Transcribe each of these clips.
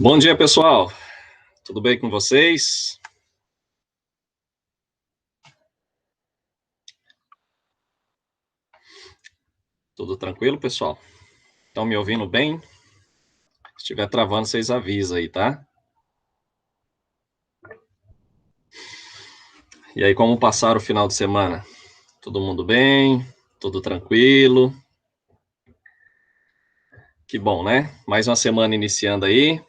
Bom dia, pessoal. Tudo bem com vocês? Tudo tranquilo, pessoal? Estão me ouvindo bem? Se estiver travando, vocês avisam aí, tá? E aí, como passaram o final de semana? Todo mundo bem? Tudo tranquilo? Que bom, né? Mais uma semana iniciando aí.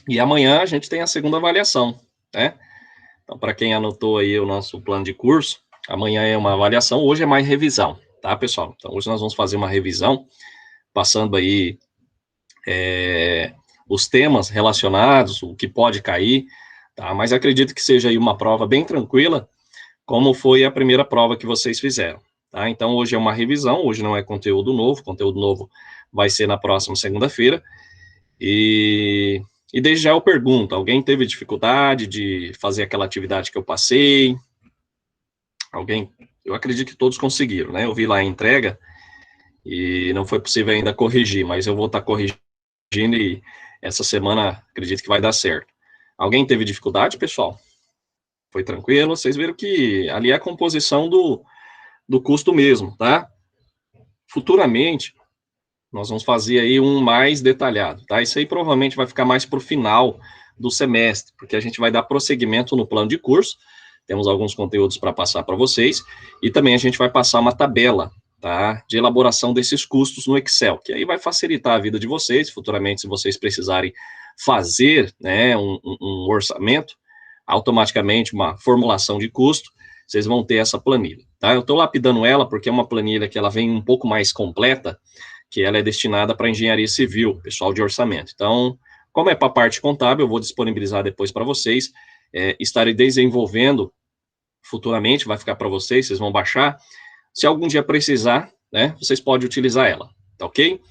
E amanhã a gente tem a segunda avaliação, né? Então, para quem anotou aí o nosso plano de curso, amanhã é uma avaliação, hoje é mais revisão, tá, pessoal? Então, hoje nós vamos fazer uma revisão, passando aí os temas relacionados, o que pode cair, tá? Mas acredito que seja aí uma prova bem tranquila, como foi a primeira prova que vocês fizeram, tá? Então, hoje é uma revisão, hoje não é conteúdo novo vai ser na próxima segunda-feira, e desde já eu pergunto, alguém teve dificuldade de fazer aquela atividade que eu passei? Alguém? Eu acredito que todos conseguiram, né? Eu vi lá a entrega, e não foi possível ainda corrigir, mas eu vou estar corrigindo e essa semana acredito que vai dar certo. Alguém teve dificuldade, pessoal? Foi tranquilo? Vocês viram que ali é a composição do custo mesmo, tá? Futuramente, nós vamos fazer aí um mais detalhado, tá? Isso aí provavelmente vai ficar mais para o final do semestre, porque a gente vai dar prosseguimento no plano de curso, temos alguns conteúdos para passar para vocês, e também a gente vai passar uma tabela, tá? De elaboração desses custos no Excel, que aí vai facilitar a vida de vocês, futuramente, se vocês precisarem fazer, né, um orçamento, automaticamente uma formulação de custo, vocês vão ter essa planilha, tá? Eu estou lapidando ela porque é uma planilha que ela vem um pouco mais completa, que ela é destinada para engenharia civil, pessoal de orçamento. Então, como é para a parte contábil, eu vou disponibilizar depois para vocês, estarei desenvolvendo futuramente, vai ficar para vocês, vocês vão baixar. Se algum dia precisar, né, vocês podem utilizar ela, tá ok?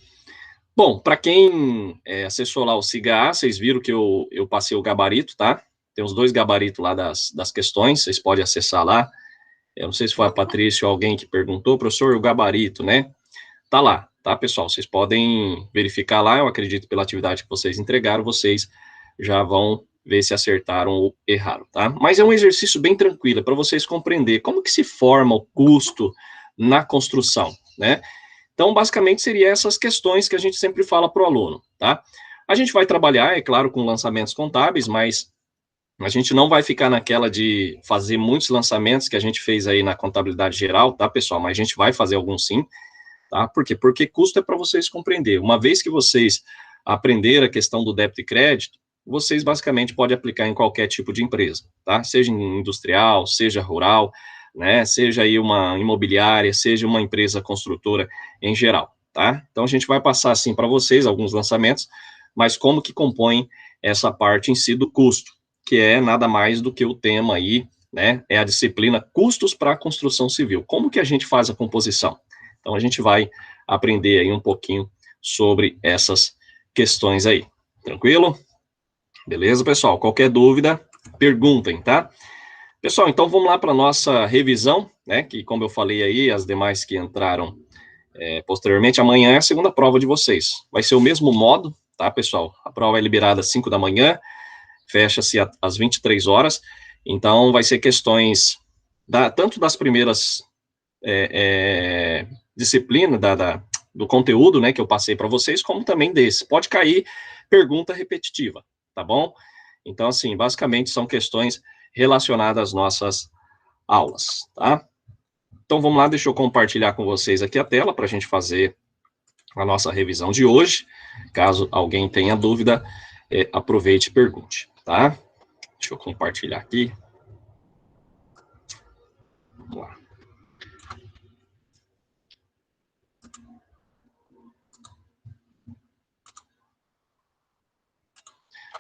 Bom, para quem acessou lá o SIGA, vocês viram que eu passei o gabarito, tá? Tem os dois gabaritos lá das questões, vocês podem acessar lá. Eu não sei se foi a Patrícia ou alguém que perguntou, professor, o gabarito, né? Tá lá, tá, pessoal? Vocês podem verificar lá, eu acredito pela atividade que vocês entregaram, vocês já vão ver se acertaram ou erraram, tá? Mas é um exercício bem tranquilo, para vocês compreender como que se forma o custo na construção, né? Então, basicamente, seria essas questões que a gente sempre fala para o aluno, tá? A gente vai trabalhar, é claro, com lançamentos contábeis, mas a gente não vai ficar naquela de fazer muitos lançamentos que a gente fez aí na contabilidade geral, tá, pessoal? Mas a gente vai fazer alguns sim, tá? Por quê? Porque custo é para vocês compreender. Uma vez que vocês aprenderam a questão do débito e crédito, vocês basicamente podem aplicar em qualquer tipo de empresa, tá? Seja industrial, seja rural, né? Seja aí uma imobiliária, seja uma empresa construtora em geral, tá? Então a gente vai passar assim para vocês alguns lançamentos, mas como que compõe essa parte em si do custo, que é nada mais do que o tema aí, né? É a disciplina custos para a construção civil. Como que a gente faz a composição? Então, a gente vai aprender aí um pouquinho sobre essas questões aí. Tranquilo? Beleza, pessoal? Qualquer dúvida, perguntem, tá? Pessoal, então vamos lá para a nossa revisão, né? Que, como eu falei aí, as demais que entraram posteriormente, amanhã é a segunda prova de vocês. Vai ser o mesmo modo, tá, pessoal? A prova é liberada às 5 da manhã, fecha-se às 23 horas. Então, vai ser questões tanto das primeiras disciplina do conteúdo, né, que eu passei para vocês, como também desse. Pode cair pergunta repetitiva, tá bom? Então, assim, basicamente são questões relacionadas às nossas aulas, tá? Então, vamos lá, deixa eu compartilhar com vocês aqui a tela para a gente fazer a nossa revisão de hoje. Caso alguém tenha dúvida, aproveite e pergunte, tá? Deixa eu compartilhar aqui. Vamos lá.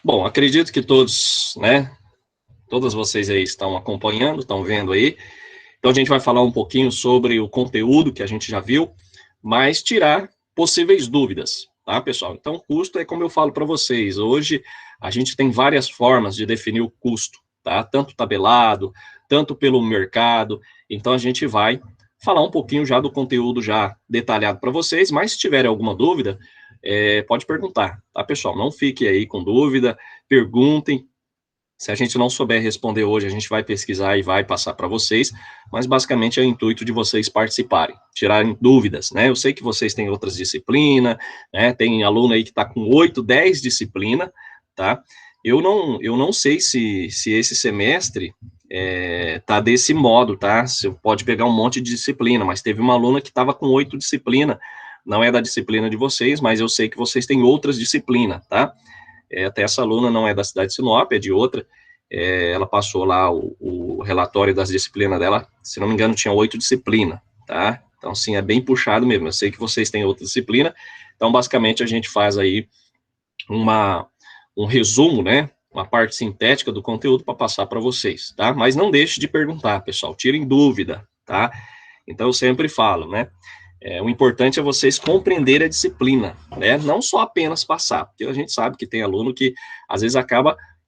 Bom, acredito que todos, né, todas vocês aí estão acompanhando, estão vendo aí. Então, a gente vai falar um pouquinho sobre o conteúdo que a gente já viu, mas tirar possíveis dúvidas, tá, pessoal? Então, o custo é como eu falo para vocês. Hoje, a gente tem várias formas de definir o custo, tá? Tanto tabelado, tanto pelo mercado. Então, a gente vai falar um pouquinho já do conteúdo já detalhado para vocês, mas se tiverem alguma dúvida, pode perguntar, tá, pessoal? Não fique aí com dúvida, perguntem. Se a gente não souber responder hoje, a gente vai pesquisar e vai passar para vocês, mas basicamente é o intuito de vocês participarem, tirarem dúvidas, né? Eu sei que vocês têm outras disciplinas, né? Tem aluno aí que está com 8, 10 disciplinas, tá? Eu não sei se esse semestre tá desse modo, tá? Você pode pegar um monte de disciplina, mas teve uma aluna que estava com 8 disciplinas, não é da disciplina de vocês, mas eu sei que vocês têm outras disciplinas, tá? Até essa aluna não é da cidade de Sinop, é de outra, ela passou lá o relatório das disciplinas dela, se não me engano, tinha 8 disciplinas, tá? Então, assim, é bem puxado mesmo, eu sei que vocês têm outra disciplina, então, basicamente, a gente faz aí um resumo, né, uma parte sintética do conteúdo para passar para vocês, tá? Mas não deixe de perguntar, pessoal, tirem dúvida, tá? Então, eu sempre falo, né, o importante é vocês compreenderem a disciplina, né? Não só apenas passar, porque a gente sabe que tem aluno que às vezes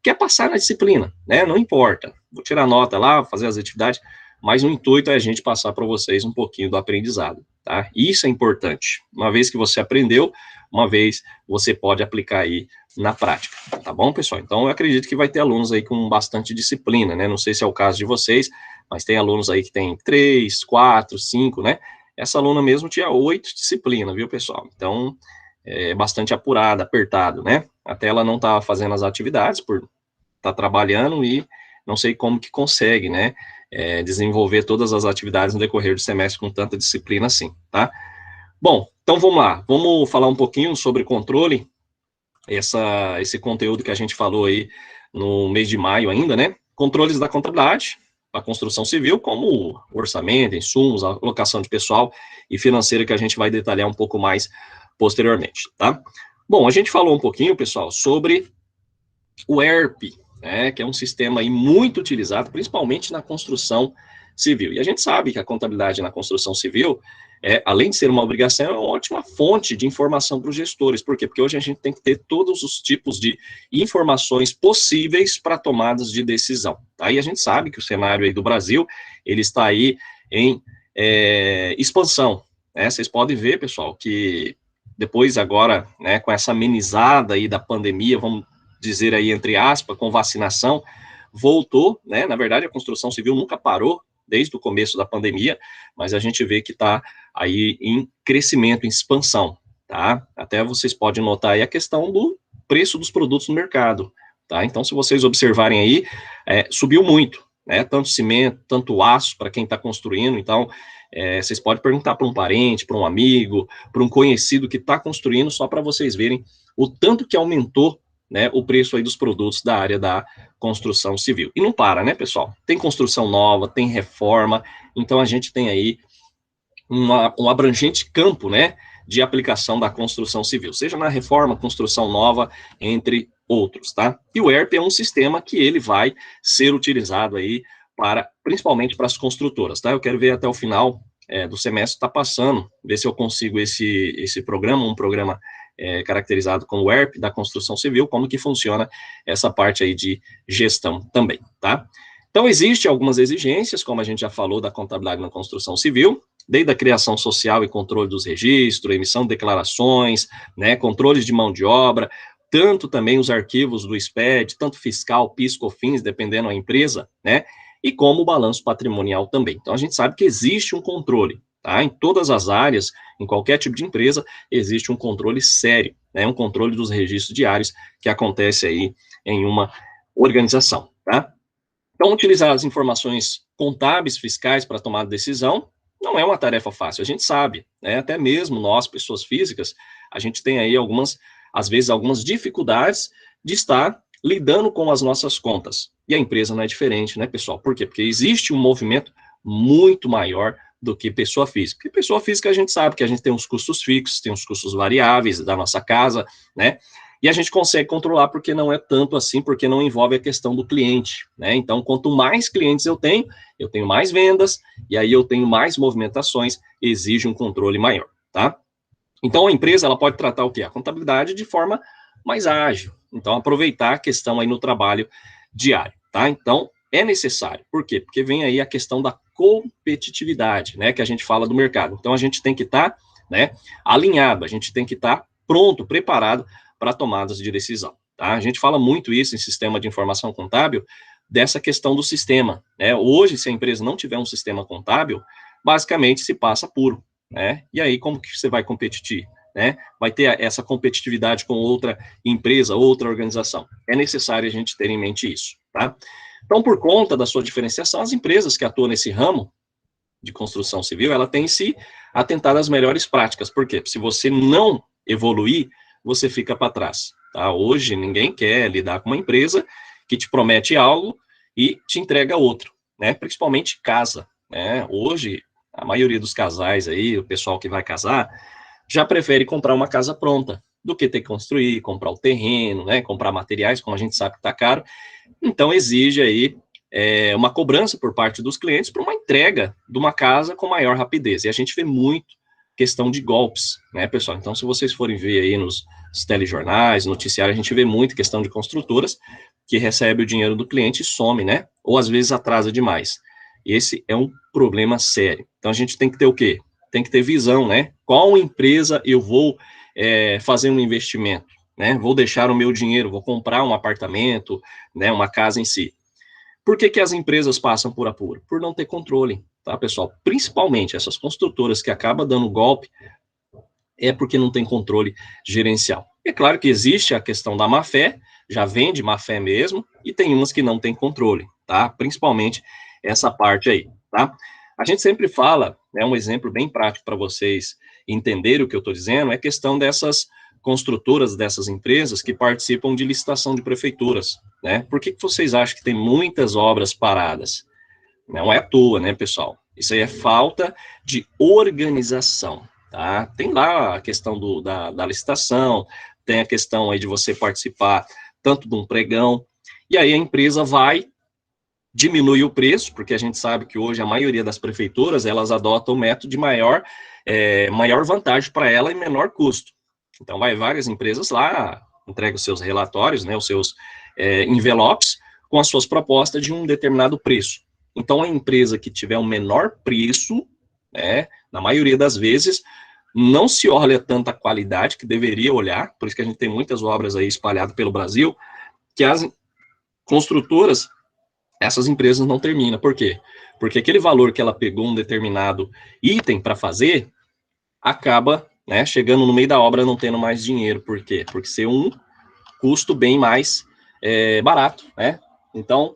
quer passar na disciplina, né? Não importa, vou tirar nota lá, fazer as atividades, mas o intuito é a gente passar para vocês um pouquinho do aprendizado, tá? Isso é importante. Uma vez que você aprendeu, uma vez você pode aplicar aí na prática, tá bom, pessoal? Então, eu acredito que vai ter alunos aí com bastante disciplina, né? Não sei se é o caso de vocês, mas tem alunos aí que tem 3, 4, 5, né? Essa aluna mesmo tinha 8 disciplinas, viu, pessoal? Então, bastante apurada, apertado, né? Até ela não estava fazendo as atividades por estar trabalhando e não sei como que consegue, né? Desenvolver todas as atividades no decorrer do semestre com tanta disciplina assim, tá? Bom, então vamos lá. Vamos falar um pouquinho sobre controle, esse conteúdo que a gente falou aí no mês de maio ainda, né? Controles da contabilidade, a construção civil, como orçamento, insumos, alocação de pessoal e financeira, que a gente vai detalhar um pouco mais posteriormente, tá? Bom, a gente falou um pouquinho, pessoal, sobre o ERP, né, que é um sistema aí muito utilizado, principalmente na construção civil. E a gente sabe que a contabilidade na construção civil, além de ser uma obrigação, é uma ótima fonte de informação para os gestores. Por quê? Porque hoje a gente tem que ter todos os tipos de informações possíveis para tomadas de decisão. Tá? E a gente sabe que o cenário aí do Brasil, ele está aí em expansão. Né? Vocês podem ver, pessoal, que depois agora, né, com essa amenizada aí da pandemia, vamos dizer aí, entre aspas, com vacinação, voltou, né, na verdade a construção civil nunca parou, desde o começo da pandemia, mas a gente vê que está aí em crescimento, em expansão, tá? Até vocês podem notar aí a questão do preço dos produtos no mercado, tá? Então, se vocês observarem aí, subiu muito, né? Tanto cimento, tanto aço para quem está construindo, então, vocês podem perguntar para um parente, para um amigo, para um conhecido que está construindo, só para vocês verem o tanto que aumentou, né, o preço aí dos produtos da área da construção civil. E não para, né, pessoal? Tem construção nova, tem reforma, então a gente tem aí um abrangente campo, né, de aplicação da construção civil, seja na reforma, construção nova, entre outros, tá? E o ERP é um sistema que ele vai ser utilizado aí principalmente para as construtoras, tá? Eu quero ver até o final do semestre, tá passando, ver se eu consigo esse programa, um programa caracterizado como ERP da construção civil, como que funciona essa parte aí de gestão também, tá? Então, existem algumas exigências, como a gente já falou, da contabilidade na construção civil, desde a criação social e controle dos registros, emissão de declarações, né, controles de mão de obra, tanto também os arquivos do SPED, tanto fiscal, PIS, COFINS, dependendo da empresa, né, e como o balanço patrimonial também. Então, a gente sabe que existe um controle, tá? Em todas as áreas, em qualquer tipo de empresa, existe um controle sério, né? Um controle dos registros diários que acontece aí em uma organização, tá? Então, utilizar as informações contábeis, fiscais para tomar decisão não é uma tarefa fácil, a gente sabe, né? Até mesmo nós, pessoas físicas, a gente tem aí às vezes, algumas dificuldades de estar lidando com as nossas contas. E a empresa não é diferente, né, pessoal? Por quê? Porque existe um movimento muito maior do que pessoa física. Porque pessoa física a gente sabe que a gente tem os custos fixos, tem os custos variáveis da nossa casa, né? E a gente consegue controlar porque não é tanto assim, porque não envolve a questão do cliente, né? Então, quanto mais clientes eu tenho mais vendas, e aí eu tenho mais movimentações, exige um controle maior, tá? Então, a empresa, ela pode tratar o quê? A contabilidade de forma mais ágil. Então, aproveitar a questão aí no trabalho diário, tá? Então, é necessário. Por quê? Porque vem aí a questão da competitividade, né? Que a gente fala do mercado. Então, a gente tem que estar, né, alinhado, a gente tem que estar pronto, preparado para tomadas de decisão, tá? A gente fala muito isso em sistema de informação contábil, dessa questão do sistema, né? Hoje, se a empresa não tiver um sistema contábil, basicamente se passa puro, né? E aí, como que você vai competir, né? Vai ter essa competitividade com outra empresa, outra organização. É necessário a gente ter em mente isso, tá? Então, por conta da sua diferenciação, as empresas que atuam nesse ramo de construção civil, ela tem se atentado às melhores práticas. Por quê? Se você não evoluir, você fica para trás, tá? Hoje, ninguém quer lidar com uma empresa que te promete algo e te entrega outro, né? Principalmente casa, né? Hoje, a maioria dos casais aí, o pessoal que vai casar, já prefere comprar uma casa pronta do que ter que construir, comprar o terreno, né? Comprar materiais, como a gente sabe que está caro. Então, exige aí uma cobrança por parte dos clientes para uma entrega de uma casa com maior rapidez. E a gente vê muito questão de golpes, né, pessoal? Então, se vocês forem ver aí nos telejornais, noticiários, a gente vê muito questão de construtoras que recebe o dinheiro do cliente e some, né? Ou às vezes atrasa demais. Esse é um problema sério. Então, a gente tem que ter o quê? Tem que ter visão, né? Qual empresa eu vou fazer um investimento, né? Vou deixar o meu dinheiro, vou comprar um apartamento, né? Uma casa em si. Por que as empresas passam por apuro? Por não ter controle, tá, pessoal? Principalmente essas construtoras que acabam dando golpe, é porque não tem controle gerencial. É claro que existe a questão da má-fé, já vem de má-fé mesmo, e tem umas que não tem controle, tá? Principalmente essa parte aí, tá? A gente sempre fala, né, um exemplo bem prático para vocês entenderem o que eu estou dizendo, é a questão dessas construtoras, dessas empresas que participam de licitação de prefeituras, né? Por que vocês acham que tem muitas obras paradas? Não é à toa, né, pessoal? Isso aí é falta de organização, tá? Tem lá a questão da licitação, tem a questão aí de você participar tanto de um pregão, e aí a empresa vai diminuir o preço, porque a gente sabe que hoje a maioria das prefeituras, elas adotam o método de maior vantagem para ela e menor custo. Então, vai várias empresas lá, entregam os seus relatórios, né, os seus envelopes, com as suas propostas de um determinado preço. Então, a empresa que tiver um menor preço, né, na maioria das vezes, não se olha tanta qualidade que deveria olhar, por isso que a gente tem muitas obras aí espalhadas pelo Brasil, que as construtoras, essas empresas não terminam. Por quê? Porque aquele valor que ela pegou um determinado item para fazer, acaba, né, chegando no meio da obra não tendo mais dinheiro. Por quê? Porque ser um custo bem mais barato, né? Então,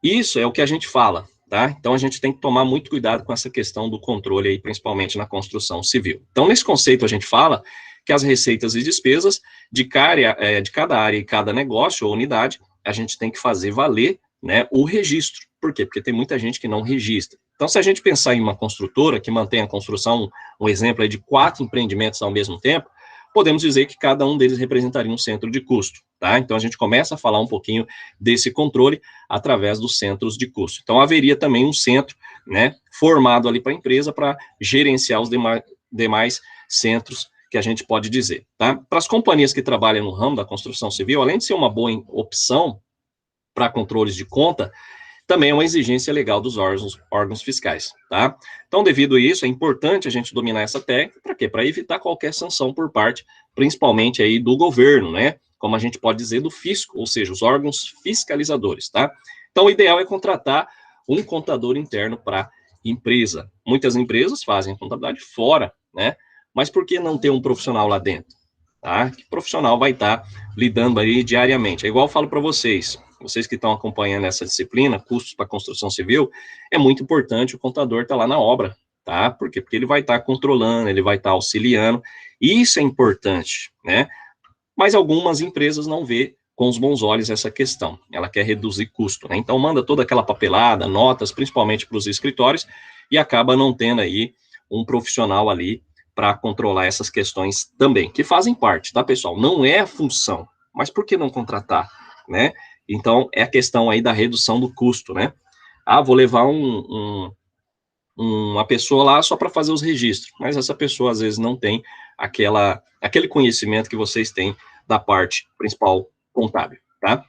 isso é o que a gente fala, tá? Então, a gente tem que tomar muito cuidado com essa questão do controle aí, principalmente na construção civil. Então, nesse conceito, a gente fala que as receitas e despesas de cada área e cada negócio ou unidade, a gente tem que fazer valer, né, o registro. Por quê? Porque tem muita gente que não registra. Então, se a gente pensar em uma construtora que mantém a construção, um exemplo aí de 4 empreendimentos ao mesmo tempo, podemos dizer que cada um deles representaria um centro de custo, tá? Então, a gente começa a falar um pouquinho desse controle através dos centros de custo. Então, haveria também um centro, né, formado ali para a empresa para gerenciar os demais centros que a gente pode dizer, tá? Para as companhias que trabalham no ramo da construção civil, além de ser uma boa opção para controles de conta, também é uma exigência legal dos órgãos fiscais, tá? Então, devido a isso, é importante a gente dominar essa técnica, para quê? Para evitar qualquer sanção por parte, principalmente aí do governo, né? Como a gente pode dizer, do fisco, ou seja, os órgãos fiscalizadores, tá? Então, o ideal é contratar um contador interno para empresa. Muitas empresas fazem contabilidade fora, né? Mas por que não ter um profissional lá dentro? Tá? Que profissional vai estar lidando aí diariamente. É igual eu falo para vocês que estão acompanhando essa disciplina, custos para construção civil, é muito importante o contador estar lá na obra, tá? Por quê? Porque ele vai estar controlando, ele vai estar auxiliando, isso é importante, né? Mas algumas empresas não vê com os bons olhos essa questão, ela quer reduzir custo, né? Então manda toda aquela papelada, notas, principalmente para os escritórios, e acaba não tendo aí um profissional ali para controlar essas questões também, que fazem parte, tá, pessoal? Não é a função, mas por que não contratar, né? Então, é a questão aí da redução do custo, né? Ah, vou levar uma pessoa lá só para fazer os registros, mas essa pessoa, às vezes, não tem aquele conhecimento que vocês têm da parte principal contábil, tá?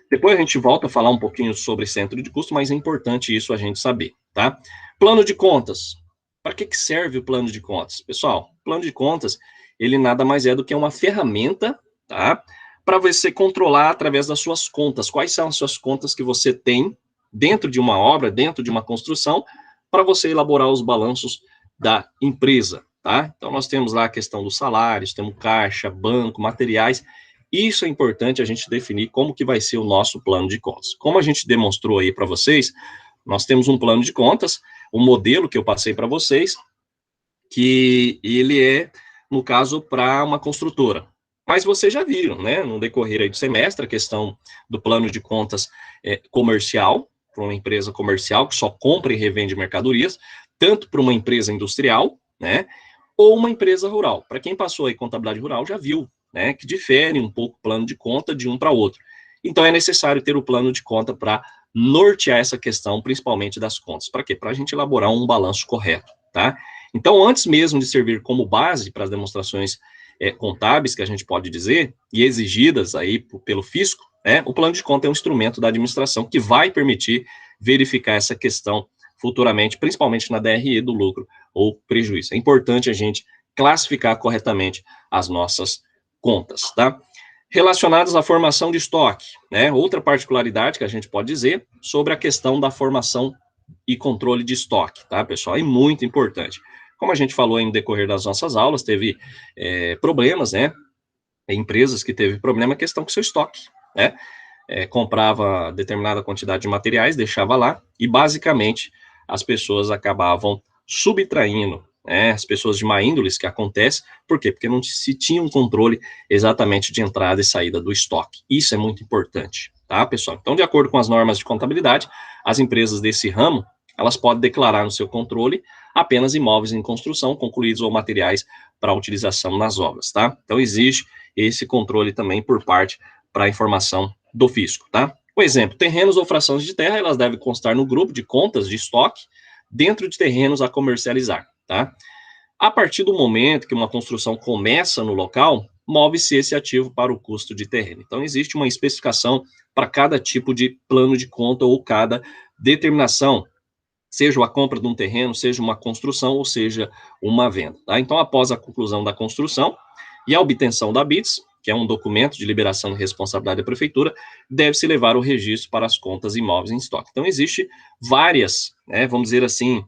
Depois a gente volta a falar um pouquinho sobre centro de custo, mas é importante isso a gente saber, tá? Plano de contas. Para que serve o plano de contas? Pessoal, plano de contas, ele nada mais é do que uma ferramenta, tá? Para você controlar através das suas contas. Quais são as suas contas que você tem dentro de uma obra, dentro de uma construção, para você elaborar os balanços da empresa, tá? Então, nós temos lá a questão dos salários, temos caixa, banco, materiais. Isso é importante a gente definir como que vai ser o nosso plano de contas. Como a gente demonstrou aí para vocês, nós temos um plano de contas, o modelo que eu passei para vocês, que ele é, no caso, para uma construtora. Mas vocês já viram, né, no decorrer aí do semestre, a questão do plano de contas comercial, para uma empresa comercial que só compra e revende mercadorias, tanto para uma empresa industrial, né, ou uma empresa rural. Para quem passou aí contabilidade rural já viu, né, que difere um pouco o plano de conta de um para outro. Então é necessário ter o plano de conta para nortear essa questão, principalmente das contas. Para quê? Para a gente elaborar um balanço correto, tá? Então, antes mesmo de servir como base para as demonstrações contábeis, que a gente pode dizer, e exigidas aí pelo fisco, né, o plano de conta é um instrumento da administração que vai permitir verificar essa questão futuramente, principalmente na DRE do lucro ou prejuízo. É importante a gente classificar corretamente as nossas contas, tá? Relacionadas à formação de estoque, né? Outra particularidade que a gente pode dizer sobre a questão da formação e controle de estoque, tá, pessoal? É muito importante. Como a gente falou no decorrer das nossas aulas, teve problemas, né? Empresas que teve problema a questão com seu estoque, né? Comprava determinada quantidade de materiais, deixava lá, e basicamente as pessoas acabavam subtraindo, né, as pessoas de má índole, que acontece, por quê? Porque não se tinha um controle exatamente de entrada e saída do estoque. Isso é muito importante, tá, pessoal? Então, de acordo com as normas de contabilidade, as empresas desse ramo, elas podem declarar no seu controle apenas imóveis em construção, concluídos ou materiais para utilização nas obras, tá? Então, existe esse controle também por parte para a informação do fisco, tá? Por exemplo, terrenos ou frações de terra, elas devem constar no grupo de contas de estoque dentro de terrenos a comercializar, tá? A partir do momento que uma construção começa no local, move-se esse ativo para o custo de terreno. Então, existe uma especificação para cada tipo de plano de conta ou cada determinação, seja a compra de um terreno, seja uma construção ou seja uma venda, tá? Então, após a conclusão da construção e a obtenção da BITS, que é um documento de liberação de responsabilidade da prefeitura, deve-se levar o registro para as contas imóveis em estoque. Então, existe várias, né, vamos dizer assim,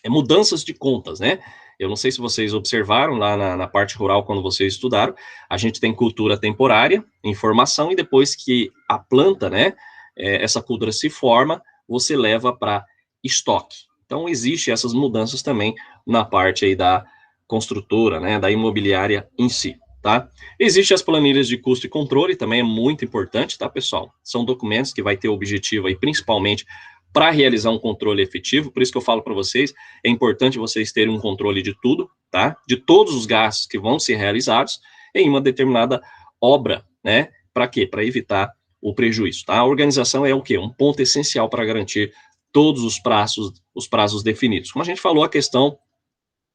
mudanças de contas, né? Eu não sei se vocês observaram lá na parte rural, quando vocês estudaram, a gente tem cultura temporária, informação, e depois que a planta, né, essa cultura se forma, você leva para estoque. Então, existe essas mudanças também na parte aí da construtora, né, da imobiliária em si, tá? Existem as planilhas de custo e controle, também é muito importante, tá, pessoal? São documentos que vai ter o objetivo aí, principalmente, para realizar um controle efetivo, por isso que eu falo para vocês, é importante vocês terem um controle de tudo, tá? De todos os gastos que vão ser realizados em uma determinada obra, né? Para quê? Para evitar o prejuízo, tá? A organização é o quê? Um ponto essencial para garantir todos os prazos definidos. Como a gente falou, a questão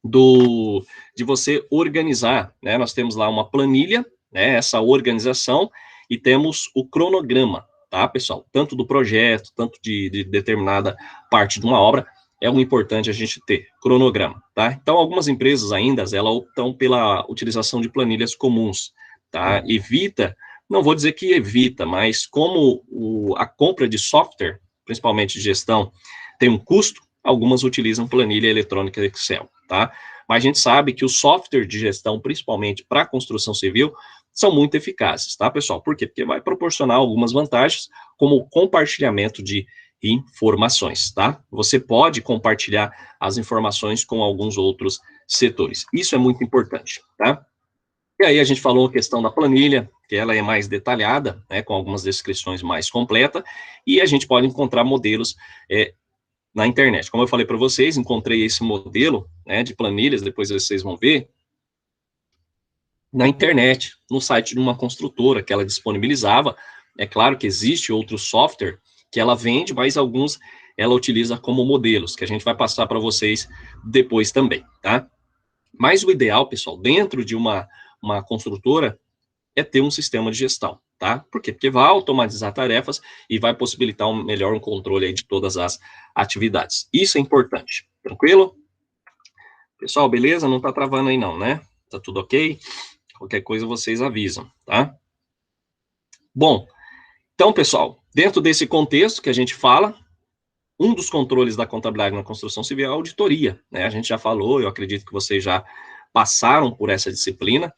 de você organizar, né? Nós temos lá uma planilha, né? Essa organização, e temos o cronograma, tá, pessoal? Tanto do projeto, tanto de determinada parte de uma obra, é um importante a gente ter cronograma, tá? Então, algumas empresas ainda, elas optam pela utilização de planilhas comuns, tá? Evita, não vou dizer que evita, mas como a compra de software, principalmente de gestão, tem um custo, algumas utilizam planilha eletrônica Excel, tá? Mas a gente sabe que o software de gestão, principalmente para construção civil, são muito eficazes, tá, pessoal? Por quê? Porque vai proporcionar algumas vantagens, como o compartilhamento de informações, tá? Você pode compartilhar as informações com alguns outros setores. Isso é muito importante, tá? E aí a gente falou a questão da planilha, que ela é mais detalhada, né, com algumas descrições mais completas, e a gente pode encontrar modelos na internet. Como eu falei para vocês, encontrei esse modelo, né, de planilhas, depois vocês vão ver, na internet, no site de uma construtora que ela disponibilizava. É claro que existe outro software que ela vende, mas alguns ela utiliza como modelos, que a gente vai passar para vocês depois também, tá? Mas o ideal, pessoal, dentro de uma construtora, é ter um sistema de gestão, tá? Por quê? Porque vai automatizar tarefas e vai possibilitar um controle aí de todas as atividades. Isso é importante. Tranquilo? Pessoal, beleza? Não tá travando aí não, né? Tá tudo ok? Qualquer coisa vocês avisam, tá? Bom, então, pessoal, dentro desse contexto que a gente fala, um dos controles da contabilidade na construção civil é a auditoria, né? A gente já falou, eu acredito que vocês já passaram por essa disciplina.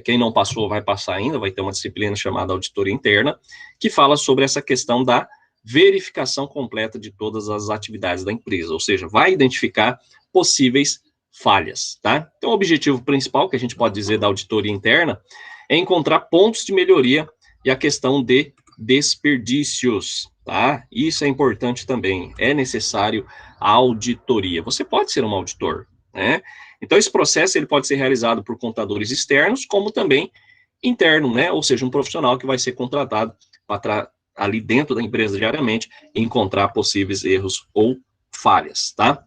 Quem não passou vai passar ainda, vai ter uma disciplina chamada auditoria interna, que fala sobre essa questão da verificação completa de todas as atividades da empresa, ou seja, vai identificar possíveis falhas, tá? Então, o objetivo principal que a gente pode dizer da auditoria interna é encontrar pontos de melhoria e a questão de desperdícios, tá? Isso é importante também, é necessário a auditoria. Você pode ser um auditor, né? Então, esse processo ele pode ser realizado por contadores externos, como também interno, né? Ou seja, um profissional que vai ser contratado para ali dentro da empresa diariamente encontrar possíveis erros ou falhas, tá?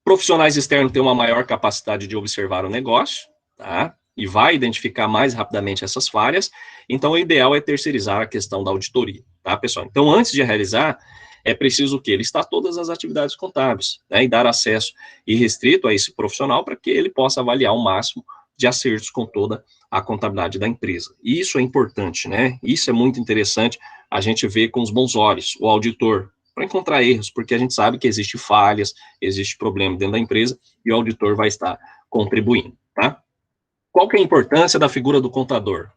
Profissionais externos têm uma maior capacidade de observar o negócio, tá? E vai identificar mais rapidamente essas falhas. Então, o ideal é terceirizar a questão da auditoria, tá, pessoal? Então, antes de realizar, é preciso o quê? Listar todas as atividades contábeis, né, e dar acesso irrestrito a esse profissional para que ele possa avaliar o máximo de acertos com toda a contabilidade da empresa. Isso é importante, né? Isso é muito interessante a gente ver com os bons olhos, o auditor, para encontrar erros, porque a gente sabe que existe falhas, existe problema dentro da empresa, e o auditor vai estar contribuindo, tá? Qual que é a importância da figura do contador?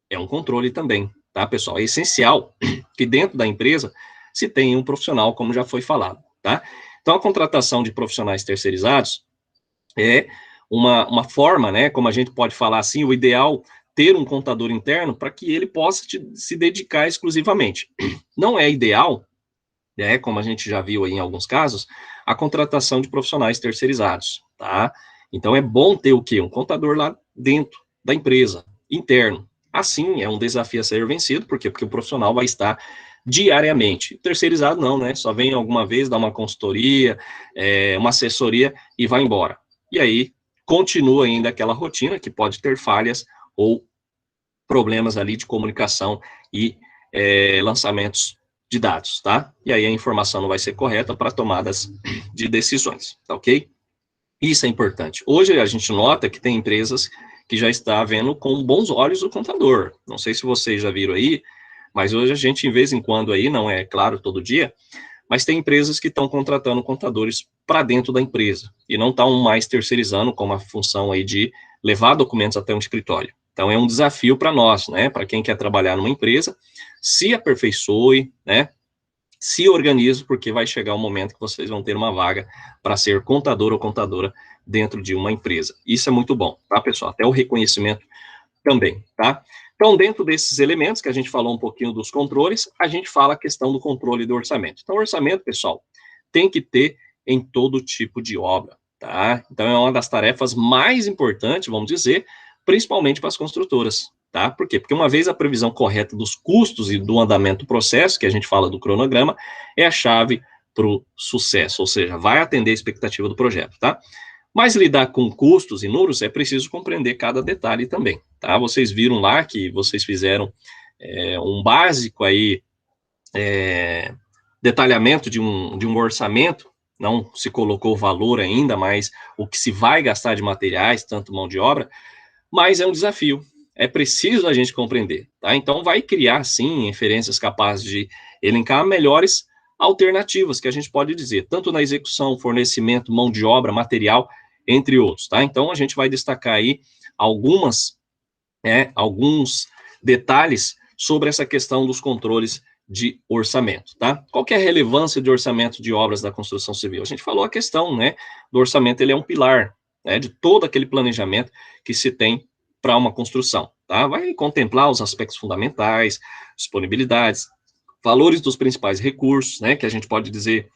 É um controle também, tá, pessoal? É essencial que dentro da empresa se tenha um profissional, como já foi falado, tá? Então, a contratação de profissionais terceirizados é uma forma, né, como a gente pode falar assim, o ideal ter um contador interno para que ele possa se dedicar exclusivamente. Não é ideal, né, como a gente já viu aí em alguns casos, a contratação de profissionais terceirizados, tá? Então, é bom ter o quê? Um contador lá dentro da empresa, interno. Assim, é um desafio a ser vencido, por quê? Porque o profissional vai estar diariamente. Terceirizado não, né? Só vem alguma vez, dá uma consultoria, uma assessoria e vai embora. E aí, continua ainda aquela rotina que pode ter falhas ou problemas ali de comunicação e lançamentos de dados, tá? E aí a informação não vai ser correta para tomadas de decisões, tá ok? Isso é importante. Hoje a gente nota que tem empresas que já está vendo com bons olhos o contador. Não sei se vocês já viram aí, mas hoje a gente, em vez em quando aí, não é claro todo dia, mas tem empresas que estão contratando contadores para dentro da empresa e não estão mais terceirizando com a função aí de levar documentos até um escritório. Então é um desafio para nós, né? Para quem quer trabalhar numa empresa, se aperfeiçoe, né? Se organize, porque vai chegar o momento que vocês vão ter uma vaga para ser contador ou contadora dentro de uma empresa. Isso é muito bom, tá, pessoal? Até o reconhecimento também, tá? Então, dentro desses elementos que a gente falou um pouquinho dos controles, a gente fala a questão do controle do orçamento. Então, o orçamento, pessoal, tem que ter em todo tipo de obra, tá? Então, é uma das tarefas mais importantes, vamos dizer, principalmente para as construtoras, tá? Por quê? Porque uma vez a previsão correta dos custos e do andamento do processo, que a gente fala do cronograma, é a chave para o sucesso, ou seja, vai atender a expectativa do projeto, tá? Mas lidar com custos e números é preciso compreender cada detalhe também, tá? Vocês viram lá que vocês fizeram um básico aí, detalhamento de um orçamento, não se colocou o valor ainda, mas o que se vai gastar de materiais, tanto mão de obra, mas é um desafio, é preciso a gente compreender, tá? Então vai criar, sim, inferências capazes de elencar melhores alternativas, que a gente pode dizer, tanto na execução, fornecimento, mão de obra, material, entre outros, tá? Então, a gente vai destacar aí alguns detalhes sobre essa questão dos controles de orçamento, tá? Qual que é a relevância de orçamento de obras da construção civil? A gente falou a questão, né, do orçamento, ele é um pilar, né, de todo aquele planejamento que se tem para uma construção, tá? Vai contemplar os aspectos fundamentais, disponibilidades, valores dos principais recursos, né, que a gente pode dizer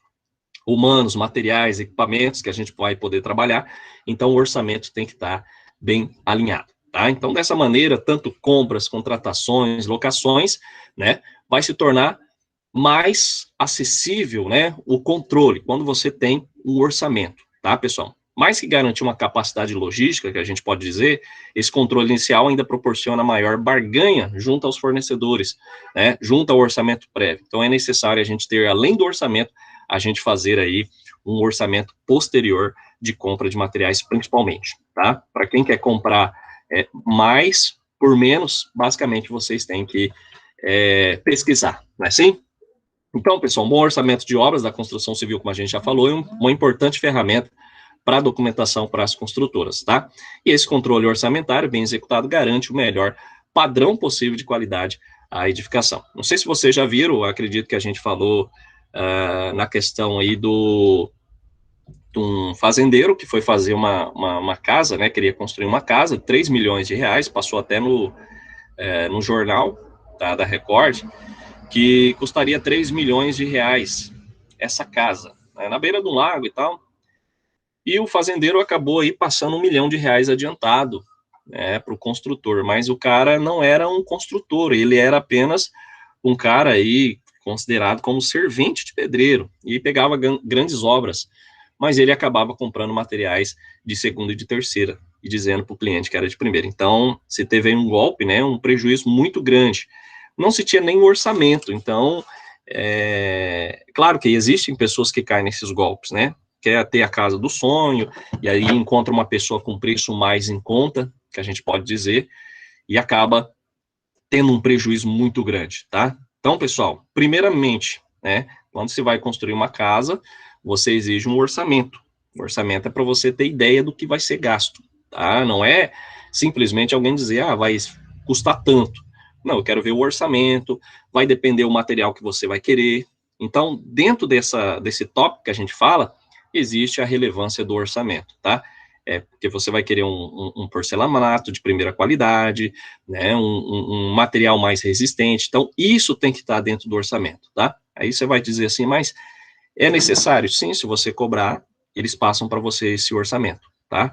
humanos, materiais, equipamentos que a gente vai poder trabalhar, então o orçamento tem que estar bem alinhado, tá? Então, dessa maneira, tanto compras, contratações, locações, né, vai se tornar mais acessível, né, o controle, quando você tem um orçamento, tá, pessoal? Mais que garantir uma capacidade logística, que a gente pode dizer, esse controle inicial ainda proporciona maior barganha junto aos fornecedores, né, junto ao orçamento prévio. Então, é necessário a gente ter, além do orçamento, a gente fazer aí um orçamento posterior de compra de materiais, principalmente, tá? Para quem quer comprar mais por menos, basicamente vocês têm que pesquisar, não é assim? Então, pessoal, um bom orçamento de obras da construção civil, como a gente já falou, é uma importante ferramenta para a documentação para as construtoras, tá? E esse controle orçamentário bem executado garante o melhor padrão possível de qualidade à edificação. Não sei se vocês já viram, acredito que a gente falou na questão aí de um fazendeiro que foi fazer uma casa, né, queria construir uma casa, 3 milhões de reais, passou até no jornal, tá, da Record, que custaria 3 milhões de reais essa casa, né, na beira do lago e tal, e o fazendeiro acabou aí passando R$1 milhão adiantado, né, para o construtor, mas o cara não era um construtor, ele era apenas um cara aí considerado como servente de pedreiro, e pegava grandes obras, mas ele acabava comprando materiais de segunda e de terceira, e dizendo para o cliente que era de primeira. Então, se teve aí um golpe, né, um prejuízo muito grande. Não se tinha nem orçamento, então, claro que existem pessoas que caem nesses golpes, né, quer ter a casa do sonho, e aí encontra uma pessoa com preço mais em conta, que a gente pode dizer, e acaba tendo um prejuízo muito grande, tá? Então, pessoal, primeiramente, né, quando você vai construir uma casa, você exige um orçamento. O orçamento é para você ter ideia do que vai ser gasto, tá? Não é simplesmente alguém dizer, vai custar tanto. Não, eu quero ver o orçamento, vai depender do material que você vai querer. Então, dentro desse tópico que a gente fala, existe a relevância do orçamento, tá? Porque você vai querer um porcelanato de primeira qualidade, né, um material mais resistente, então isso tem que estar dentro do orçamento, tá? Aí você vai dizer assim, mas é necessário? Sim, se você cobrar, eles passam para você esse orçamento, tá?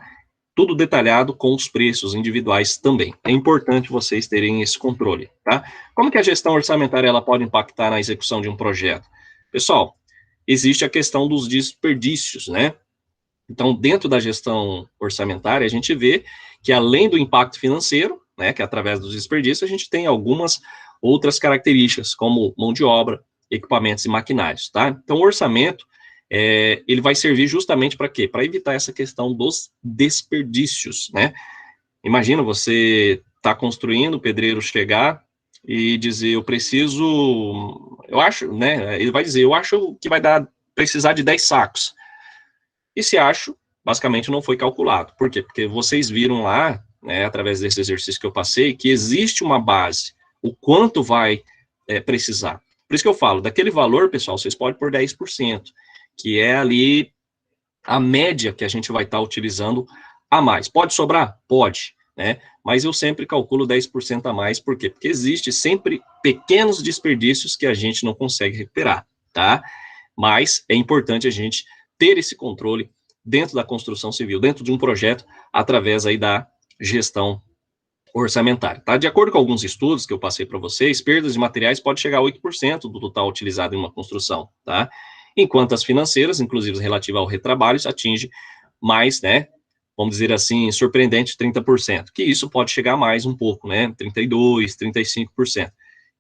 Tudo detalhado com os preços individuais também. É importante vocês terem esse controle, tá? Como que a gestão orçamentária ela pode impactar na execução de um projeto? Pessoal, existe a questão dos desperdícios, né? Então, dentro da gestão orçamentária, a gente vê que além do impacto financeiro, né, que é através dos desperdícios, a gente tem algumas outras características, como mão de obra, equipamentos e maquinários, tá? Então, o orçamento, ele vai servir justamente para quê? Para evitar essa questão dos desperdícios, né? Imagina você tá construindo, o pedreiro chegar e dizer, eu acho, né? Ele vai dizer, eu acho que precisar de 10 sacos. Esse acho, basicamente, não foi calculado. Por quê? Porque vocês viram lá, né, através desse exercício que eu passei, que existe uma base, o quanto vai precisar. Por isso que eu falo, daquele valor, pessoal, vocês podem pôr 10%, que é ali a média que a gente vai estar utilizando a mais. Pode sobrar? Pode, né? Mas eu sempre calculo 10% a mais, por quê? Porque existe sempre pequenos desperdícios que a gente não consegue recuperar, tá? Mas é importante a gente ter esse controle dentro da construção civil, dentro de um projeto, através aí da gestão orçamentária, tá? De acordo com alguns estudos que eu passei para vocês, perdas de materiais pode chegar a 8% do total utilizado em uma construção, tá? Enquanto as financeiras, inclusive relativas ao retrabalho, atinge mais, né, vamos dizer assim, surpreendente 30%, que isso pode chegar a mais um pouco, né, 32%, 35%.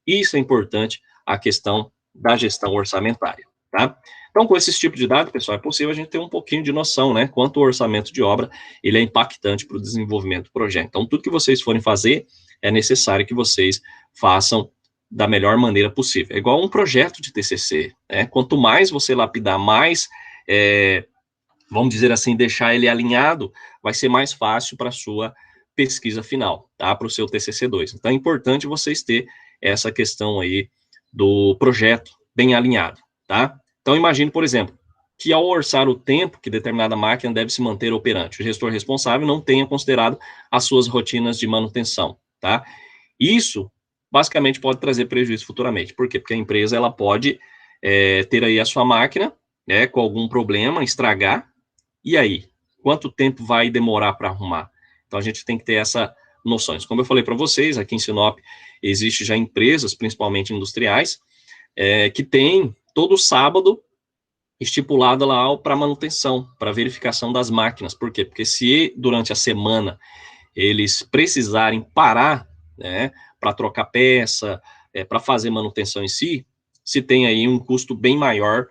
Isso é importante, a questão da gestão orçamentária, tá? Então, com esses tipos de dados, pessoal, é possível a gente ter um pouquinho de noção, né, quanto o orçamento de obra, ele é impactante para o desenvolvimento do projeto. Então, tudo que vocês forem fazer, é necessário que vocês façam da melhor maneira possível. É igual um projeto de TCC, né? Quanto mais você lapidar, mais, vamos dizer assim, deixar ele alinhado, vai ser mais fácil para a sua pesquisa final, tá? Para o seu TCC2. Então, é importante vocês ter essa questão aí do projeto bem alinhado, tá? Então, imagine, por exemplo, que ao orçar o tempo que determinada máquina deve se manter operante, o gestor responsável não tenha considerado as suas rotinas de manutenção, tá? Isso, basicamente, pode trazer prejuízo futuramente. Por quê? Porque a empresa, ela pode ter aí a sua máquina, né, com algum problema, estragar, e aí? Quanto tempo vai demorar para arrumar? Então, a gente tem que ter essa noção. Como eu falei para vocês, aqui em Sinop, existe já empresas, principalmente industriais, que tem todo sábado estipulado lá para manutenção, para verificação das máquinas. Por quê? Porque se durante a semana eles precisarem parar, né, para trocar peça, para fazer manutenção em si, se tem aí um custo bem maior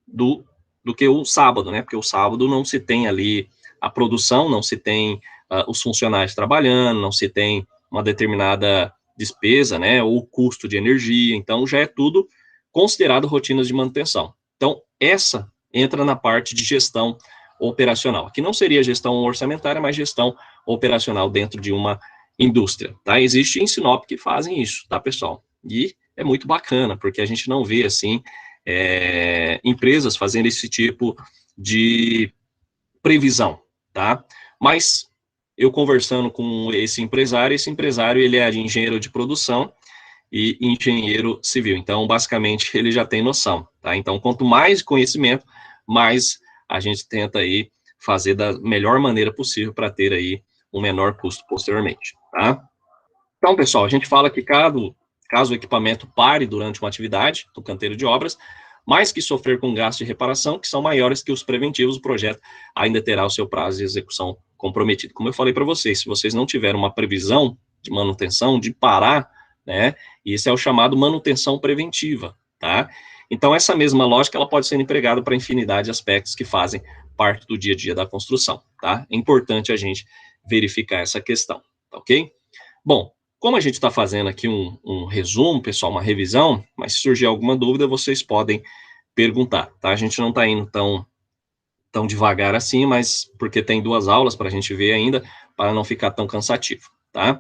do do que o sábado, né? Porque o sábado não se tem ali a produção, não se tem os funcionários trabalhando, não se tem uma determinada despesa, né? Ou custo de energia, então já é tudo considerado rotinas de manutenção. Então, essa entra na parte de gestão operacional, que não seria gestão orçamentária, mas gestão operacional dentro de uma indústria, tá? Existe em Sinop que fazem isso, tá, pessoal? E é muito bacana, porque a gente não vê, assim, empresas fazendo esse tipo de previsão, tá? Mas eu conversando com esse empresário, ele é engenheiro de produção e engenheiro civil, então, basicamente, ele já tem noção, tá? Então, quanto mais conhecimento, mais a gente tenta aí fazer da melhor maneira possível para ter aí um menor custo posteriormente, tá? Então, pessoal, a gente fala que caso o equipamento pare durante uma atividade do canteiro de obras, mais que sofrer com gastos de reparação, que são maiores que os preventivos, o projeto ainda terá o seu prazo de execução comprometido. Como eu falei para vocês, se vocês não tiverem uma previsão de manutenção, de parar, né, isso é o chamado manutenção preventiva, tá? Então, essa mesma lógica, ela pode ser empregada para infinidade de aspectos que fazem parte do dia a dia da construção, tá? É importante a gente verificar essa questão, tá ok? Bom, como a gente está fazendo aqui um resumo, pessoal, uma revisão, mas se surgir alguma dúvida, vocês podem perguntar, tá? A gente não está indo tão devagar assim, mas porque tem 2 aulas para a gente ver ainda, para não ficar tão cansativo, tá?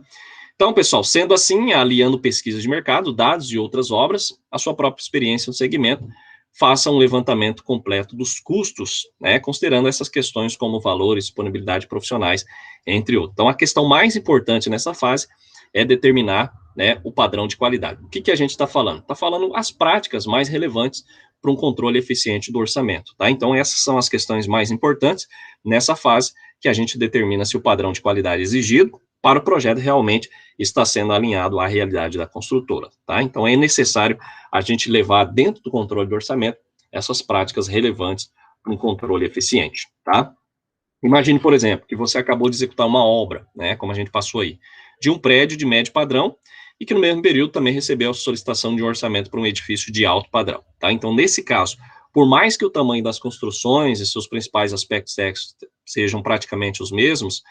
Então, pessoal, sendo assim, aliando pesquisa de mercado, dados e outras obras, a sua própria experiência no segmento, faça um levantamento completo dos custos, né, considerando essas questões como valores, disponibilidade de profissionais, entre outros. Então, a questão mais importante nessa fase é determinar, né, o padrão de qualidade. O que a gente está falando? Está falando as práticas mais relevantes para um controle eficiente do orçamento, tá? Então, essas são as questões mais importantes nessa fase que a gente determina se o padrão de qualidade exigido para o projeto realmente está sendo alinhado à realidade da construtora, tá? Então, é necessário a gente levar dentro do controle do orçamento essas práticas relevantes para um controle eficiente, tá? Imagine, por exemplo, que você acabou de executar uma obra, né, como a gente passou aí, de um prédio de médio padrão e que no mesmo período também recebeu a solicitação de um orçamento para um edifício de alto padrão, tá? Então, nesse caso, por mais que o tamanho das construções e seus principais aspectos técnicos sejam praticamente os mesmos,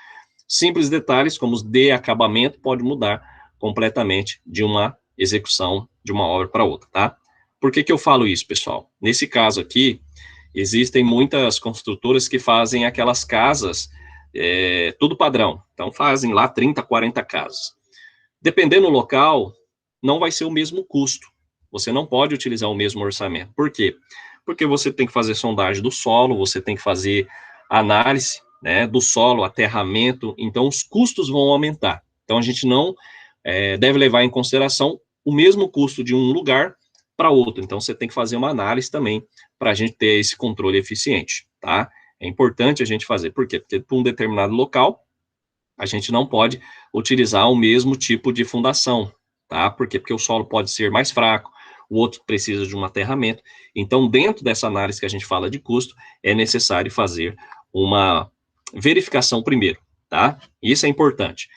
simples detalhes como os de acabamento pode mudar completamente de uma execução de uma obra para outra, tá? Por que eu falo isso, pessoal? Nesse caso aqui, existem muitas construtoras que fazem aquelas casas, tudo padrão. Então, fazem lá 30, 40 casas. Dependendo do local, não vai ser o mesmo custo. Você não pode utilizar o mesmo orçamento. Por quê? Porque você tem que fazer sondagem do solo, você tem que fazer análise, né, do solo, aterramento, então os custos vão aumentar. Então, a gente não deve levar em consideração o mesmo custo de um lugar para outro. Então, você tem que fazer uma análise também para a gente ter esse controle eficiente, tá? É importante a gente fazer. Por quê? Porque para um determinado local, a gente não pode utilizar o mesmo tipo de fundação, tá? Por quê? Porque o solo pode ser mais fraco, o outro precisa de um aterramento. Então, dentro dessa análise que a gente fala de custo, é necessário fazer uma verificação primeiro, tá? Isso é importante.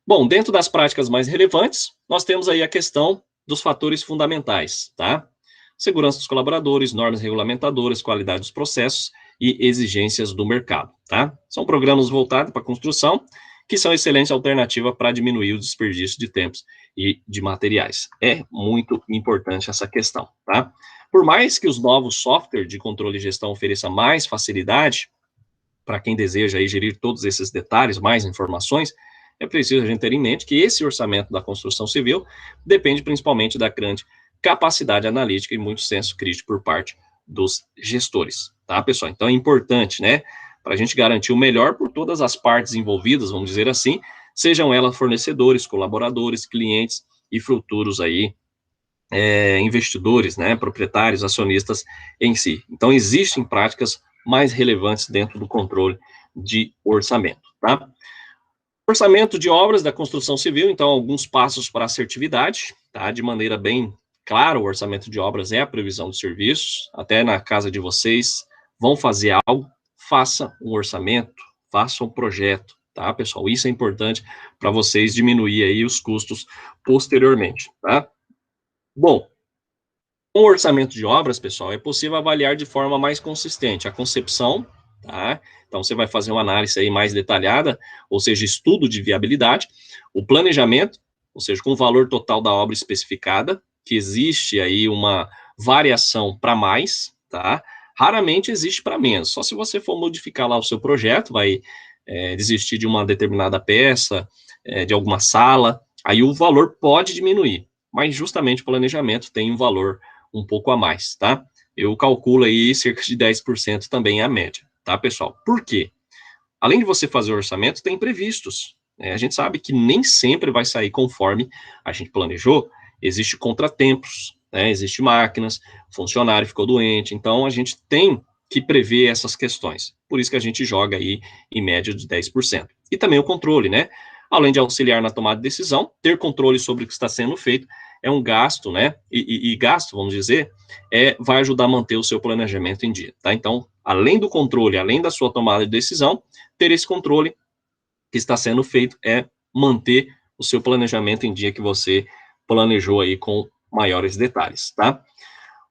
Bom, dentro das práticas mais relevantes, nós temos aí a questão dos fatores fundamentais, tá? Segurança dos colaboradores, normas regulamentadoras, qualidade dos processos e exigências do mercado, tá? São programas voltados para a construção, que são excelentes alternativas para diminuir o desperdício de tempos e de materiais. É muito importante essa questão, tá? Por mais que os novos softwares de controle e gestão ofereçam mais facilidade para quem deseja aí gerir todos esses detalhes, mais informações, é preciso a gente ter em mente que esse orçamento da construção civil depende principalmente da grande capacidade analítica e muito senso crítico por parte dos gestores, tá, pessoal? Então é importante, né, para a gente garantir o melhor por todas as partes envolvidas, vamos dizer assim, sejam elas fornecedores, colaboradores, clientes e futuros aí investidores, né, proprietários, acionistas em si. Então existem práticas mais relevantes dentro do controle de orçamento, tá? Orçamento de obras da construção civil, então, alguns passos para assertividade, tá? De maneira bem clara, o orçamento de obras é a previsão de serviços, até na casa de vocês, vão fazer algo, faça um orçamento, faça um projeto, tá, pessoal? Isso é importante para vocês diminuir aí os custos posteriormente, tá? Bom, Com o orçamento de obras, pessoal, é possível avaliar de forma mais consistente a concepção, tá? Então, você vai fazer uma análise aí mais detalhada, ou seja, estudo de viabilidade, o planejamento, ou seja, com o valor total da obra especificada, que existe aí uma variação para mais, tá? Raramente existe para menos, só se você for modificar lá o seu projeto, vai desistir de uma determinada peça, de alguma sala, aí o valor pode diminuir, mas justamente o planejamento tem um valor um pouco a mais, tá? Eu calculo aí cerca de 10% também é a média, tá, pessoal? Por quê? Além de você fazer o orçamento, tem imprevistos. A gente sabe que nem sempre vai sair conforme a gente planejou, existe contratempos, né? Existe máquinas, funcionário ficou doente, então a gente tem que prever essas questões. Por isso que a gente joga aí em média de 10%. E também o controle, né? Além de auxiliar na tomada de decisão, ter controle sobre o que está sendo feito é um gasto, né? E gasto, vamos dizer, vai ajudar a manter o seu planejamento em dia, tá? Então, além do controle, além da sua tomada de decisão, ter esse controle que está sendo feito é manter o seu planejamento em dia que você planejou aí com maiores detalhes, tá?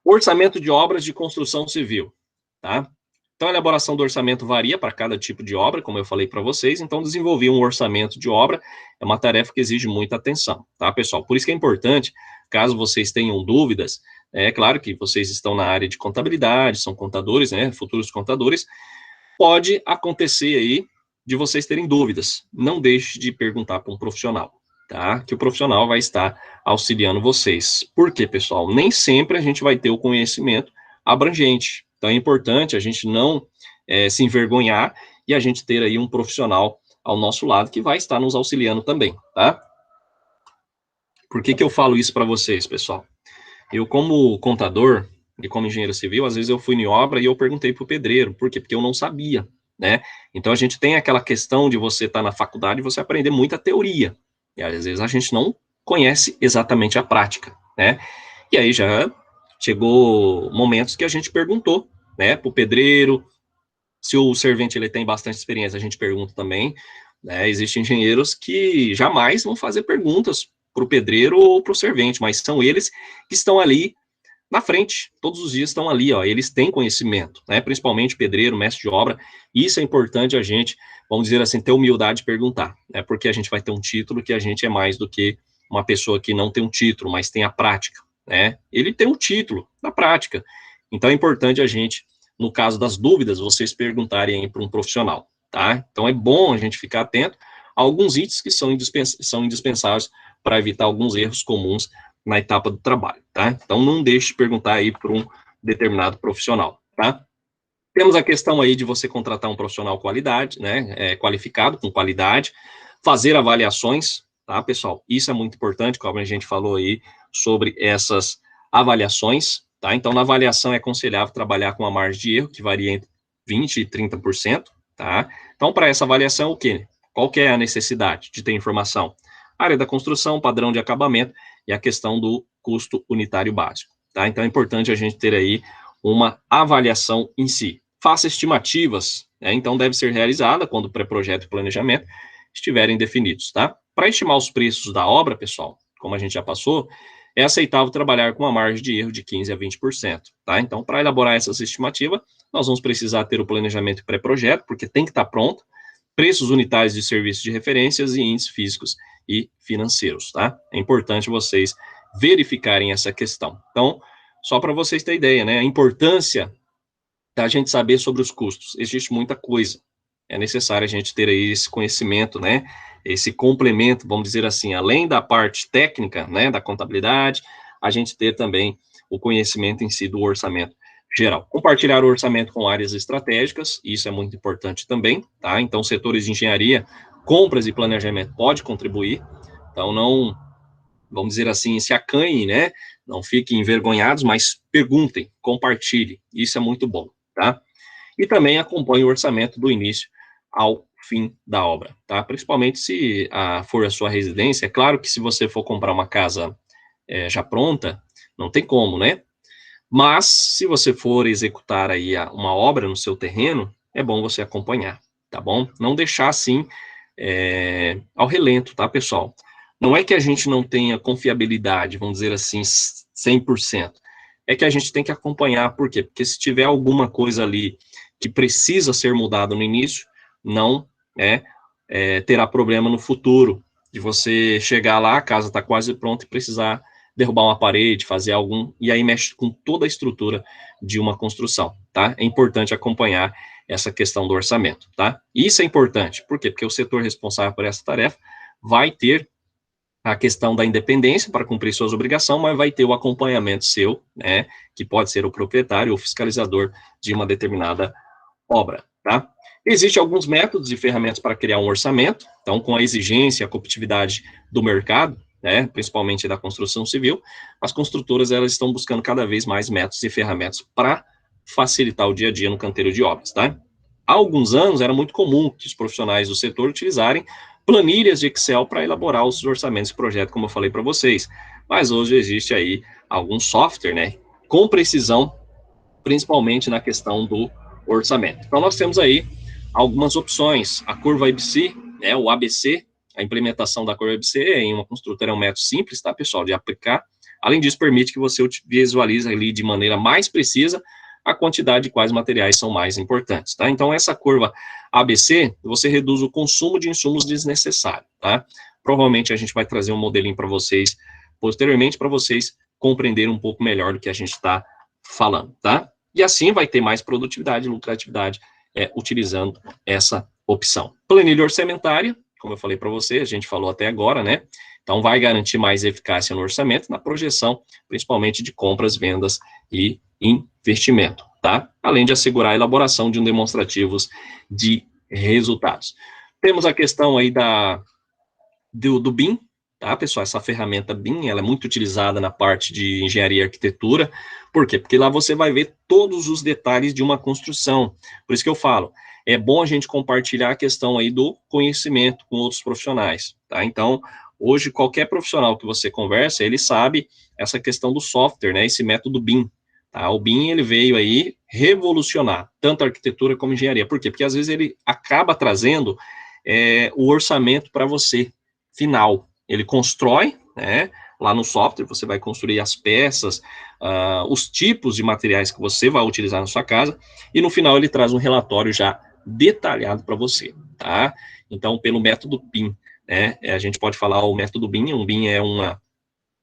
Orçamento de obras de construção civil, tá? Então, a elaboração do orçamento varia para cada tipo de obra, como eu falei para vocês. Então, desenvolver um orçamento de obra é uma tarefa que exige muita atenção, tá, pessoal? Por isso que é importante, caso vocês tenham dúvidas, é claro que vocês estão na área de contabilidade, são contadores, né, futuros contadores, pode acontecer aí de vocês terem dúvidas. Não deixe de perguntar para um profissional, tá? Que o profissional vai estar auxiliando vocês. Por quê, pessoal? Nem sempre a gente vai ter o conhecimento abrangente. Então, é importante a gente não se envergonhar e a gente ter aí um profissional ao nosso lado que vai estar nos auxiliando também, tá? Por que eu falo isso para vocês, pessoal? Eu, como contador e como engenheiro civil, às vezes eu fui em obra e eu perguntei para o pedreiro. Por quê? Porque eu não sabia, né? Então, a gente tem aquela questão de você estar na faculdade e você aprender muita teoria. E, às vezes, a gente não conhece exatamente a prática, né? E aí já chegou momentos que a gente perguntou, né, para o pedreiro. Se o servente ele tem bastante experiência, a gente pergunta também, né? Existem engenheiros que jamais vão fazer perguntas para o pedreiro ou para o servente, mas são eles que estão ali na frente, todos os dias estão ali, ó, eles têm conhecimento, né, principalmente pedreiro, mestre de obra, e isso é importante a gente, vamos dizer assim, ter humildade de perguntar, né, porque a gente vai ter um título que a gente é mais do que uma pessoa que não tem um título, mas tem a prática, né, ele tem um título na prática, então é importante a gente, no caso das dúvidas, vocês perguntarem para um profissional, tá, então é bom a gente ficar atento a alguns itens que são indispensáveis para evitar alguns erros comuns na etapa do trabalho, tá? Então, não deixe de perguntar aí para um determinado profissional, tá? Temos a questão aí de você contratar um profissional qualidade, né, qualificado, com qualidade, fazer avaliações, tá, pessoal? Isso é muito importante, como a gente falou aí sobre essas avaliações, tá? Então, na avaliação é aconselhável trabalhar com uma margem de erro que varia entre 20% e 30%, tá? Então, para essa avaliação, o quê? Qual que é a necessidade de ter informação? Área da construção, padrão de acabamento e a questão do custo unitário básico, tá? Então, é importante a gente ter aí uma avaliação em si. Faça estimativas, né? Então deve ser realizada quando o pré-projeto e planejamento estiverem definidos, tá? Para estimar os preços da obra, pessoal, como a gente já passou, é aceitável trabalhar com uma margem de erro de 15% a 20%, tá? Então, para elaborar essas estimativas, nós vamos precisar ter o planejamento pré-projeto, porque tem que estar pronto, preços unitários de serviços de referências e índices físicos e financeiros, tá? É importante vocês verificarem essa questão. Então, só para vocês terem ideia, né? A importância da gente saber sobre os custos. Existe muita coisa. É necessário a gente ter aí esse conhecimento, né? Esse complemento, vamos dizer assim, além da parte técnica, né, da contabilidade, a gente ter também o conhecimento em si do orçamento geral. Compartilhar o orçamento com áreas estratégicas, isso é muito importante também, tá? Então, setores de engenharia, compras e planejamento pode contribuir. Então, não, vamos dizer assim, se acanhem, né? Não fiquem envergonhados, mas perguntem, compartilhem. Isso é muito bom, tá? E também acompanhe o orçamento do início ao fim da obra, tá? Principalmente se for a sua residência. É claro que se você for comprar uma casa já pronta, não tem como, né? Mas se você for executar aí uma obra no seu terreno, é bom você acompanhar, tá bom? Não deixar assim ao relento, tá, pessoal? Não é que a gente não tenha confiabilidade, vamos dizer assim, 100%. é que a gente tem que acompanhar. Por quê? Porque se tiver alguma coisa ali que precisa ser mudada no início, não terá problema no futuro, de você chegar lá, a casa está quase pronta e precisar derrubar uma parede, fazer algum, e aí mexe com toda a estrutura de uma construção, tá? É importante acompanhar essa questão do orçamento, tá? Isso é importante, por quê? Porque o setor responsável por essa tarefa vai ter a questão da independência para cumprir suas obrigações, mas vai ter o acompanhamento seu, né, que pode ser o proprietário ou fiscalizador de uma determinada obra, tá? Existem alguns métodos e ferramentas para criar um orçamento, então, com a exigência e a competitividade do mercado, né, principalmente da construção civil, as construtoras, elas estão buscando cada vez mais métodos e ferramentas para facilitar o dia a dia no canteiro de obras, tá? Há alguns anos, era muito comum que os profissionais do setor utilizarem planilhas de Excel para elaborar os orçamentos de projeto, como eu falei para vocês, mas hoje existe aí algum software, né, com precisão, principalmente na questão do orçamento. Então, nós temos aí algumas opções, a curva ABC, né, o ABC, a implementação da curva ABC em uma construtora é um método simples, tá, pessoal, de aplicar. Além disso, permite que você visualize ali de maneira mais precisa a quantidade de quais materiais são mais importantes, tá? Então, essa curva ABC, você reduz o consumo de insumos desnecessários, tá? Provavelmente a gente vai trazer um modelinho para vocês posteriormente, para vocês compreenderem um pouco melhor do que a gente está falando, tá? E assim vai ter mais produtividade e lucratividade utilizando essa opção. Planilha orçamentária, como eu falei para você, a gente falou até agora, né? Então, vai garantir mais eficácia no orçamento, na projeção, principalmente de compras, vendas e investimento, tá? Além de assegurar a elaboração de um demonstrativos de resultados. Temos a questão aí do BIM, tá, pessoal? Essa ferramenta BIM, ela é muito utilizada na parte de engenharia e arquitetura. Por quê? Porque lá você vai ver todos os detalhes de uma construção. Por isso que eu falo, é bom a gente compartilhar a questão aí do conhecimento com outros profissionais, tá? Então, hoje, qualquer profissional que você conversa, ele sabe essa questão do software, né? Esse método BIM, tá? O BIM, ele veio aí revolucionar tanto a arquitetura como a engenharia. Por quê? Porque às vezes ele acaba trazendo o orçamento para você, final. Ele constrói, né? Lá no software, você vai construir as peças, os tipos de materiais que você vai utilizar na sua casa, e no final ele traz um relatório já detalhado para você, tá? Então, pelo método BIM, né? A gente pode falar o método BIM, um BIM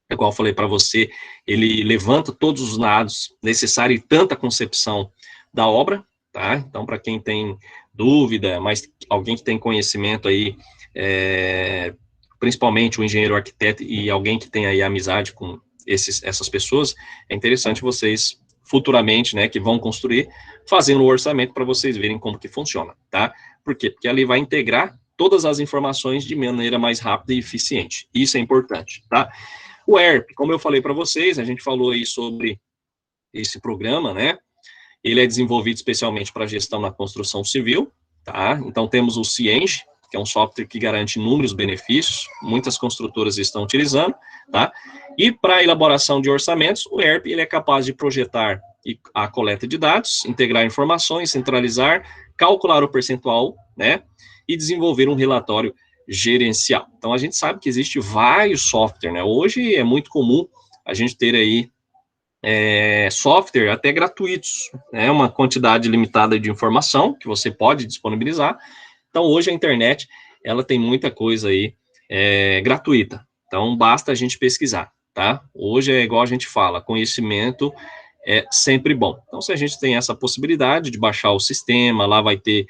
igual eu falei para você, ele levanta todos os dados necessários e tanta concepção da obra, tá? Então, para quem tem dúvida, mas alguém que tem conhecimento aí, principalmente o engenheiro arquiteto e alguém que tem aí amizade com essas pessoas, é interessante vocês futuramente, né, que vão construir, fazendo o orçamento para vocês verem como que funciona, tá? Por quê? Porque ali vai integrar todas as informações de maneira mais rápida e eficiente. Isso é importante, tá? O ERP, como eu falei para vocês, a gente falou aí sobre esse programa, né? Ele é desenvolvido especialmente para gestão na construção civil, tá? Então, temos o Cienge, que é um software que garante inúmeros benefícios, muitas construtoras estão utilizando, tá? E para a elaboração de orçamentos, o ERP, ele é capaz de projetar a coleta de dados, integrar informações, centralizar, calcular o percentual, né? E desenvolver um relatório gerencial. Então, a gente sabe que existe vários softwares, né? Hoje é muito comum a gente ter aí software até gratuitos, né? Uma quantidade limitada de informação que você pode disponibilizar. Então, hoje a internet, ela tem muita coisa aí gratuita. Então, basta a gente pesquisar, tá? Hoje é igual a gente fala, conhecimento é sempre bom. Então, se a gente tem essa possibilidade de baixar o sistema, lá vai ter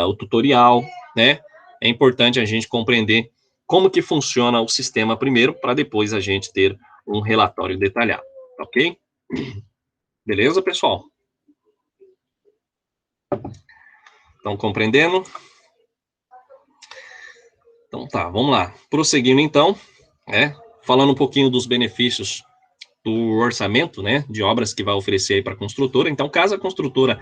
o tutorial, né? É importante a gente compreender como que funciona o sistema primeiro, para depois a gente ter um relatório detalhado, ok? Beleza, pessoal? Estão compreendendo? Então tá, vamos lá. Prosseguindo então, falando um pouquinho dos benefícios do orçamento, né, de obras que vai oferecer para a construtora. Então, caso a construtora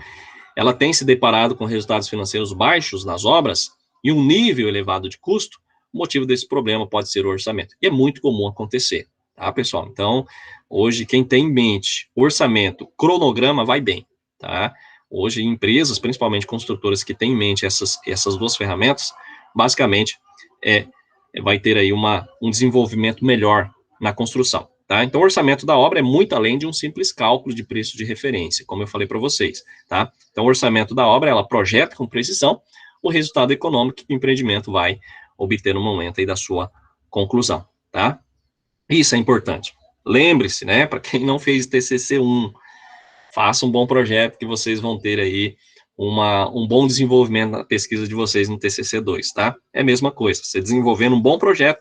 ela tenha se deparado com resultados financeiros baixos nas obras e um nível elevado de custo, o motivo desse problema pode ser o orçamento. E é muito comum acontecer, tá, pessoal? Então, hoje, quem tem em mente orçamento, cronograma, vai bem, tá? Hoje, empresas, principalmente construtoras que têm em mente essas duas ferramentas, basicamente, vai ter aí um desenvolvimento melhor na construção. tá? Então, o orçamento da obra é muito além de um simples cálculo de preço de referência, como eu falei para vocês, tá? Então, o orçamento da obra, ela projeta com precisão o resultado econômico que o empreendimento vai obter no momento aí da sua conclusão, tá? Isso é importante. Lembre-se, né, para quem não fez TCC1, faça um bom projeto que vocês vão ter aí um bom desenvolvimento na pesquisa de vocês no TCC2, tá? É a mesma coisa, você desenvolvendo um bom projeto,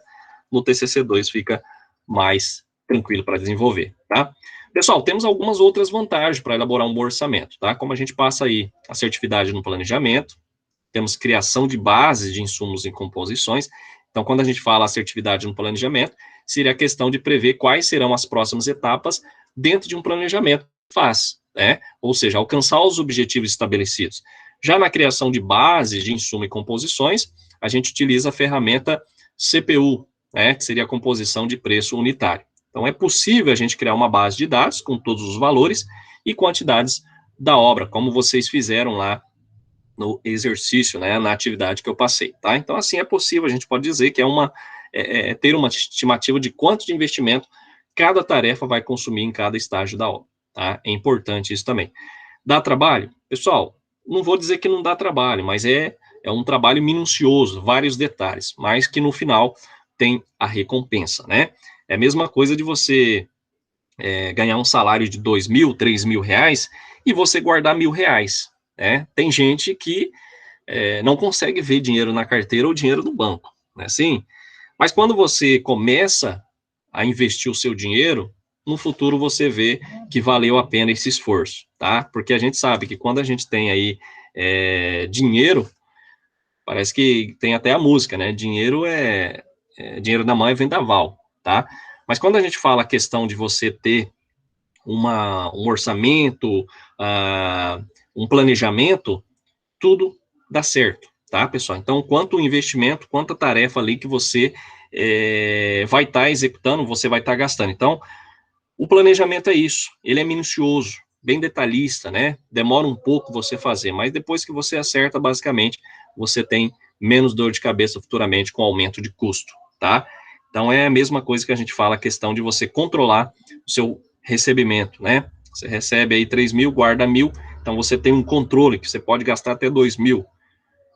no TCC2 fica mais tranquilo para desenvolver, tá? Pessoal, temos algumas outras vantagens para elaborar um bom orçamento, tá? Como a gente passa aí assertividade no planejamento, temos criação de bases de insumos e composições. Então, quando a gente fala assertividade no planejamento, seria a questão de prever quais serão as próximas etapas dentro de um planejamento faz, né? Ou seja, alcançar os objetivos estabelecidos. Já na criação de bases de insumo e composições, a gente utiliza a ferramenta CPU, né, que seria a composição de preço unitário. Então, é possível a gente criar uma base de dados com todos os valores e quantidades da obra, como vocês fizeram lá no exercício, né, na atividade que eu passei, tá? Então, assim, é possível, a gente pode dizer que ter uma estimativa de quanto de investimento cada tarefa vai consumir em cada estágio da obra, tá? É importante isso também. Dá trabalho? Pessoal, não vou dizer que não dá trabalho, mas é um trabalho minucioso, vários detalhes, mas que no final tem a recompensa, né? É a mesma coisa de você ganhar um salário de 2.000, 3.000 reais e você guardar R$ 1.000, né? Tem gente que não consegue ver dinheiro na carteira ou dinheiro no banco, né? Sim, mas quando você começa a investir o seu dinheiro, no futuro você vê que valeu a pena esse esforço, tá? Porque a gente sabe que quando a gente tem aí dinheiro, parece que tem até a música, né? Dinheiro dinheiro na mão é vendaval, tá? Mas quando a gente fala a questão de você ter um orçamento, um planejamento, tudo dá certo, tá, pessoal? Então, quanto o investimento, quanto a tarefa ali que você vai estar executando, você vai estar gastando. Então, o planejamento é isso, ele é minucioso, bem detalhista, né? Demora um pouco você fazer, mas depois que você acerta, basicamente, você tem menos dor de cabeça futuramente com aumento de custo, tá? Então, é a mesma coisa que a gente fala, a questão de você controlar o seu recebimento, né? Você recebe aí 3.000, guarda 1.000, então você tem um controle que você pode gastar até 2.000.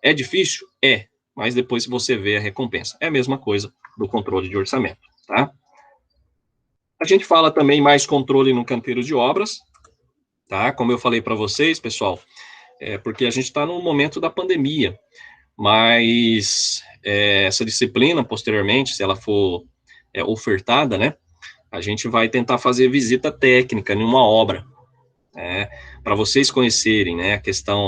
É difícil? É, mas depois você vê a recompensa. É a mesma coisa do controle de orçamento, tá? A gente fala também mais controle no canteiro de obras, tá? Como eu falei para vocês, pessoal, porque a gente está no momento da pandemia, mas essa disciplina, posteriormente, se ela for ofertada, né, a gente vai tentar fazer visita técnica em uma obra, para vocês conhecerem, né,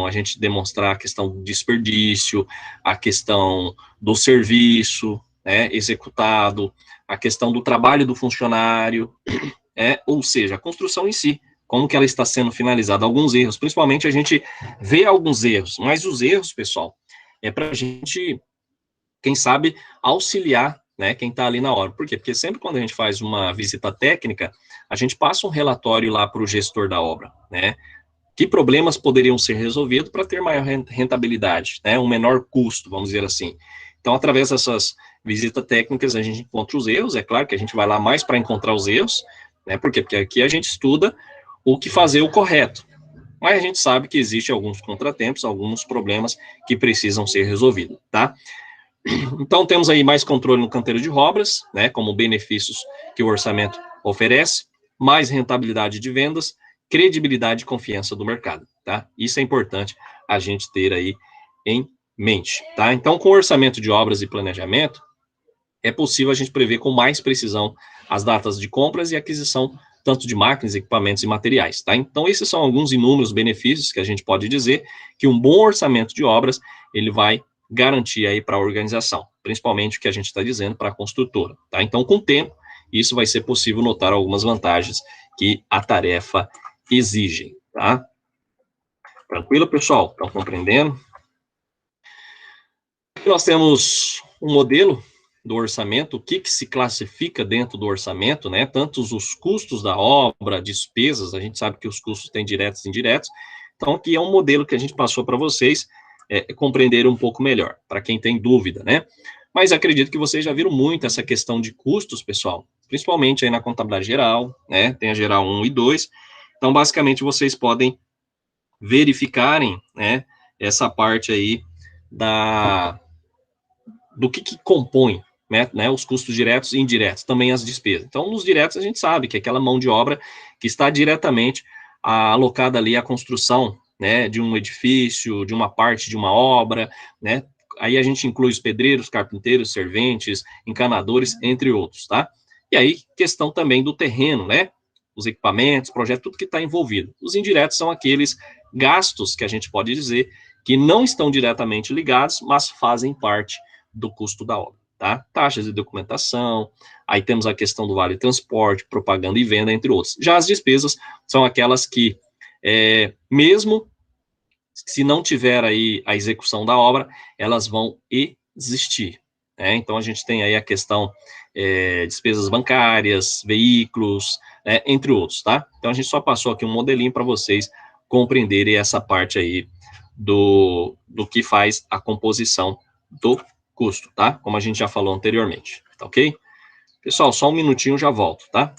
a gente demonstrar a questão do desperdício, a questão do serviço, né, executado, a questão do trabalho do funcionário, ou seja, a construção em si, como que ela está sendo finalizada, alguns erros, principalmente a gente vê alguns erros, mas os erros, pessoal, é para a gente, quem sabe, auxiliar, né, quem está ali na hora. Por quê? Porque sempre quando a gente faz uma visita técnica, a gente passa um relatório lá para o gestor da obra, né, que problemas poderiam ser resolvidos para ter maior rentabilidade, né, um menor custo, vamos dizer assim. Então, através dessas visitas técnicas, a gente encontra os erros, é claro que a gente vai lá mais para encontrar os erros, né, por quê? Porque aqui a gente estuda o que fazer o correto, mas a gente sabe que existem alguns contratempos, alguns problemas que precisam ser resolvidos, tá? Então, temos aí mais controle no canteiro de obras, né, como benefícios que o orçamento oferece, mais rentabilidade de vendas, credibilidade e confiança do mercado, tá? Isso é importante a gente ter aí em mente, tá? Então, com orçamento de obras e planejamento, é possível a gente prever com mais precisão as datas de compras e aquisição tanto de máquinas, equipamentos e materiais, tá? Então, esses são alguns inúmeros benefícios que a gente pode dizer que um bom orçamento de obras, ele vai garantir aí para a organização, principalmente o que a gente está dizendo para a construtora, tá? Então, com o tempo, isso vai ser possível notar algumas vantagens que a tarefa exige, tá? Tranquilo, pessoal? Estão compreendendo? Aqui nós temos um modelo do orçamento, o que se classifica dentro do orçamento, né? Tanto os custos da obra, despesas, a gente sabe que os custos têm diretos e indiretos. Então, aqui é um modelo que a gente passou para vocês compreender um pouco melhor, para quem tem dúvida, né? Mas acredito que vocês já viram muito essa questão de custos, pessoal, principalmente aí na contabilidade geral, né, tem a geral 1 e 2, então, basicamente, vocês podem verificarem, né, essa parte aí do que compõe, né, os custos diretos e indiretos, também as despesas. Então, nos diretos, a gente sabe que é aquela mão de obra que está diretamente alocada ali à construção, né, de um edifício, de uma parte de uma obra, né, aí a gente inclui os pedreiros, carpinteiros, serventes, encanadores, entre outros, tá? E aí, questão também do terreno, né, os equipamentos, projeto, tudo que está envolvido. Os indiretos são aqueles gastos que a gente pode dizer que não estão diretamente ligados, mas fazem parte do custo da obra, tá? Taxas de documentação, aí temos a questão do vale transporte, propaganda e venda, entre outros. Já as despesas são aquelas que, mesmo se não tiver aí a execução da obra, elas vão existir, né? Então, a gente tem aí a questão despesas bancárias, veículos, né, entre outros, tá? Então, a gente só passou aqui um modelinho para vocês compreenderem essa parte aí do que faz a composição do custo, tá? Como a gente já falou anteriormente, tá ok? Pessoal, só um minutinho, já volto, tá?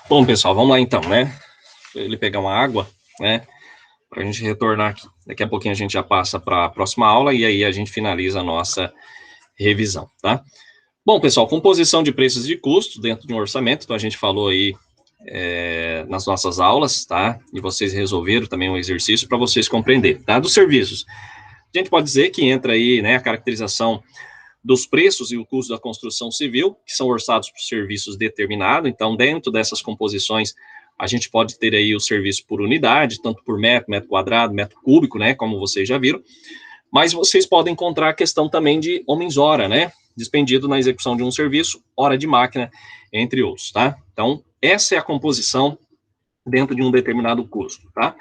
Bom, pessoal, vamos lá então, né? Ele pegar uma água, né? Para a gente retornar aqui. Daqui a pouquinho a gente já passa para a próxima aula e aí a gente finaliza a nossa revisão, tá? Bom, pessoal, composição de preços e custos dentro de um orçamento, então a gente falou aí nas nossas aulas, tá? E vocês resolveram também um exercício para vocês compreenderem, tá? Dos serviços. A gente pode dizer que entra aí, né, a caracterização dos preços e o custo da construção civil, que são orçados por serviços determinados. Então, dentro dessas composições, a gente pode ter aí o serviço por unidade, tanto por metro, metro quadrado, metro cúbico, né, como vocês já viram. Mas vocês podem encontrar a questão também de homens-hora, né, despendido na execução de um serviço, hora de máquina, entre outros, tá? Então, essa é a composição dentro de um determinado custo, tá?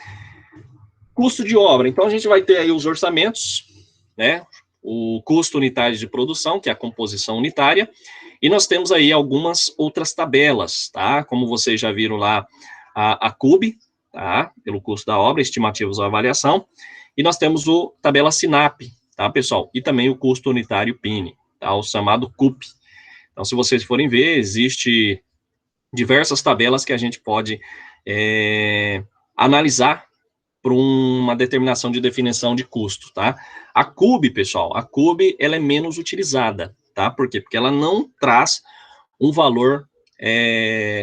Custo de obra. Então, a gente vai ter aí os orçamentos, né, o custo unitário de produção, que é a composição unitária, e nós temos aí algumas outras tabelas, tá? Como vocês já viram lá, a CUB, tá? Pelo custo da obra, estimativas ou avaliação, e nós temos o tabela SINAP, tá, pessoal? E também o custo unitário PIN, tá? O chamado CUP. Então, se vocês forem ver, existe diversas tabelas que a gente pode analisar para uma determinação de definição de custo, tá? A CUB, pessoal, a CUB, ela é menos utilizada, tá? Por quê? Porque ela não traz um valor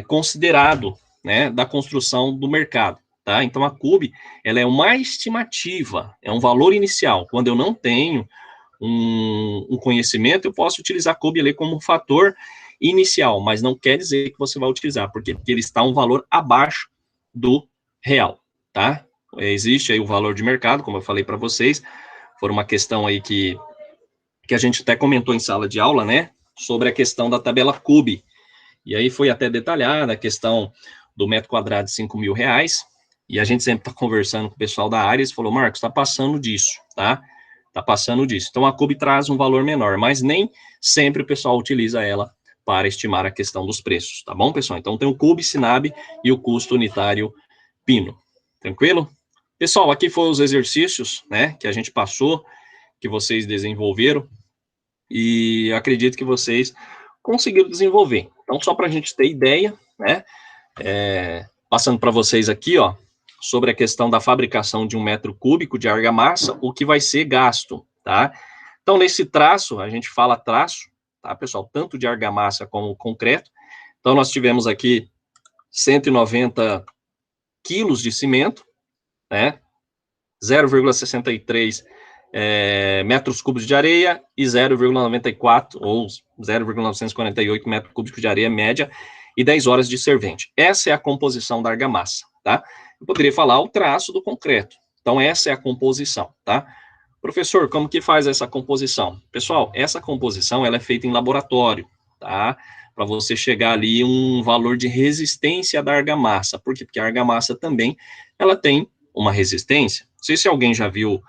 considerado, né, da construção do mercado, tá? Então, a CUB, ela é uma estimativa, é um valor inicial. Quando eu não tenho um conhecimento, eu posso utilizar a CUB ali como fator inicial, mas não quer dizer que você vai utilizar, porque ele está um valor abaixo do real, tá? existe aí o valor de mercado, como eu falei para vocês, foi uma questão aí que a gente até comentou em sala de aula, né, sobre a questão da tabela CUB, e aí foi até detalhada a questão do metro quadrado de R$ 5.000, e a gente sempre está conversando com o pessoal da área, eles falou, Marcos, está passando disso, tá? Está passando disso. Então, a CUB traz um valor menor, mas nem sempre o pessoal utiliza ela para estimar a questão dos preços, tá bom, pessoal? Então, tem o CUB, SINAB e o custo unitário Pino. Tranquilo? Pessoal, aqui foram os exercícios, né, que a gente passou, que vocês desenvolveram, e acredito que vocês conseguiram desenvolver. Então, só para a gente ter ideia, né, passando para vocês aqui, ó, sobre a questão da fabricação de 1 m³ de argamassa, o que vai ser gasto, tá? Então, nesse traço, a gente fala traço, tá, pessoal? Tanto de argamassa como concreto. Então, nós tivemos aqui 190 quilos de cimento, né? 0,63 metros cúbicos de areia e 0,94 ou 0,948 metros cúbicos de areia média e 10 horas de servente. Essa é a composição da argamassa, tá? Eu poderia falar o traço do concreto. Então, essa é a composição, tá? Professor, como que faz essa composição? Pessoal, essa composição, ela é feita em laboratório, tá? Para você chegar ali um valor de resistência da argamassa. Por quê? Porque a argamassa também, ela tem uma resistência. Não sei se alguém já viu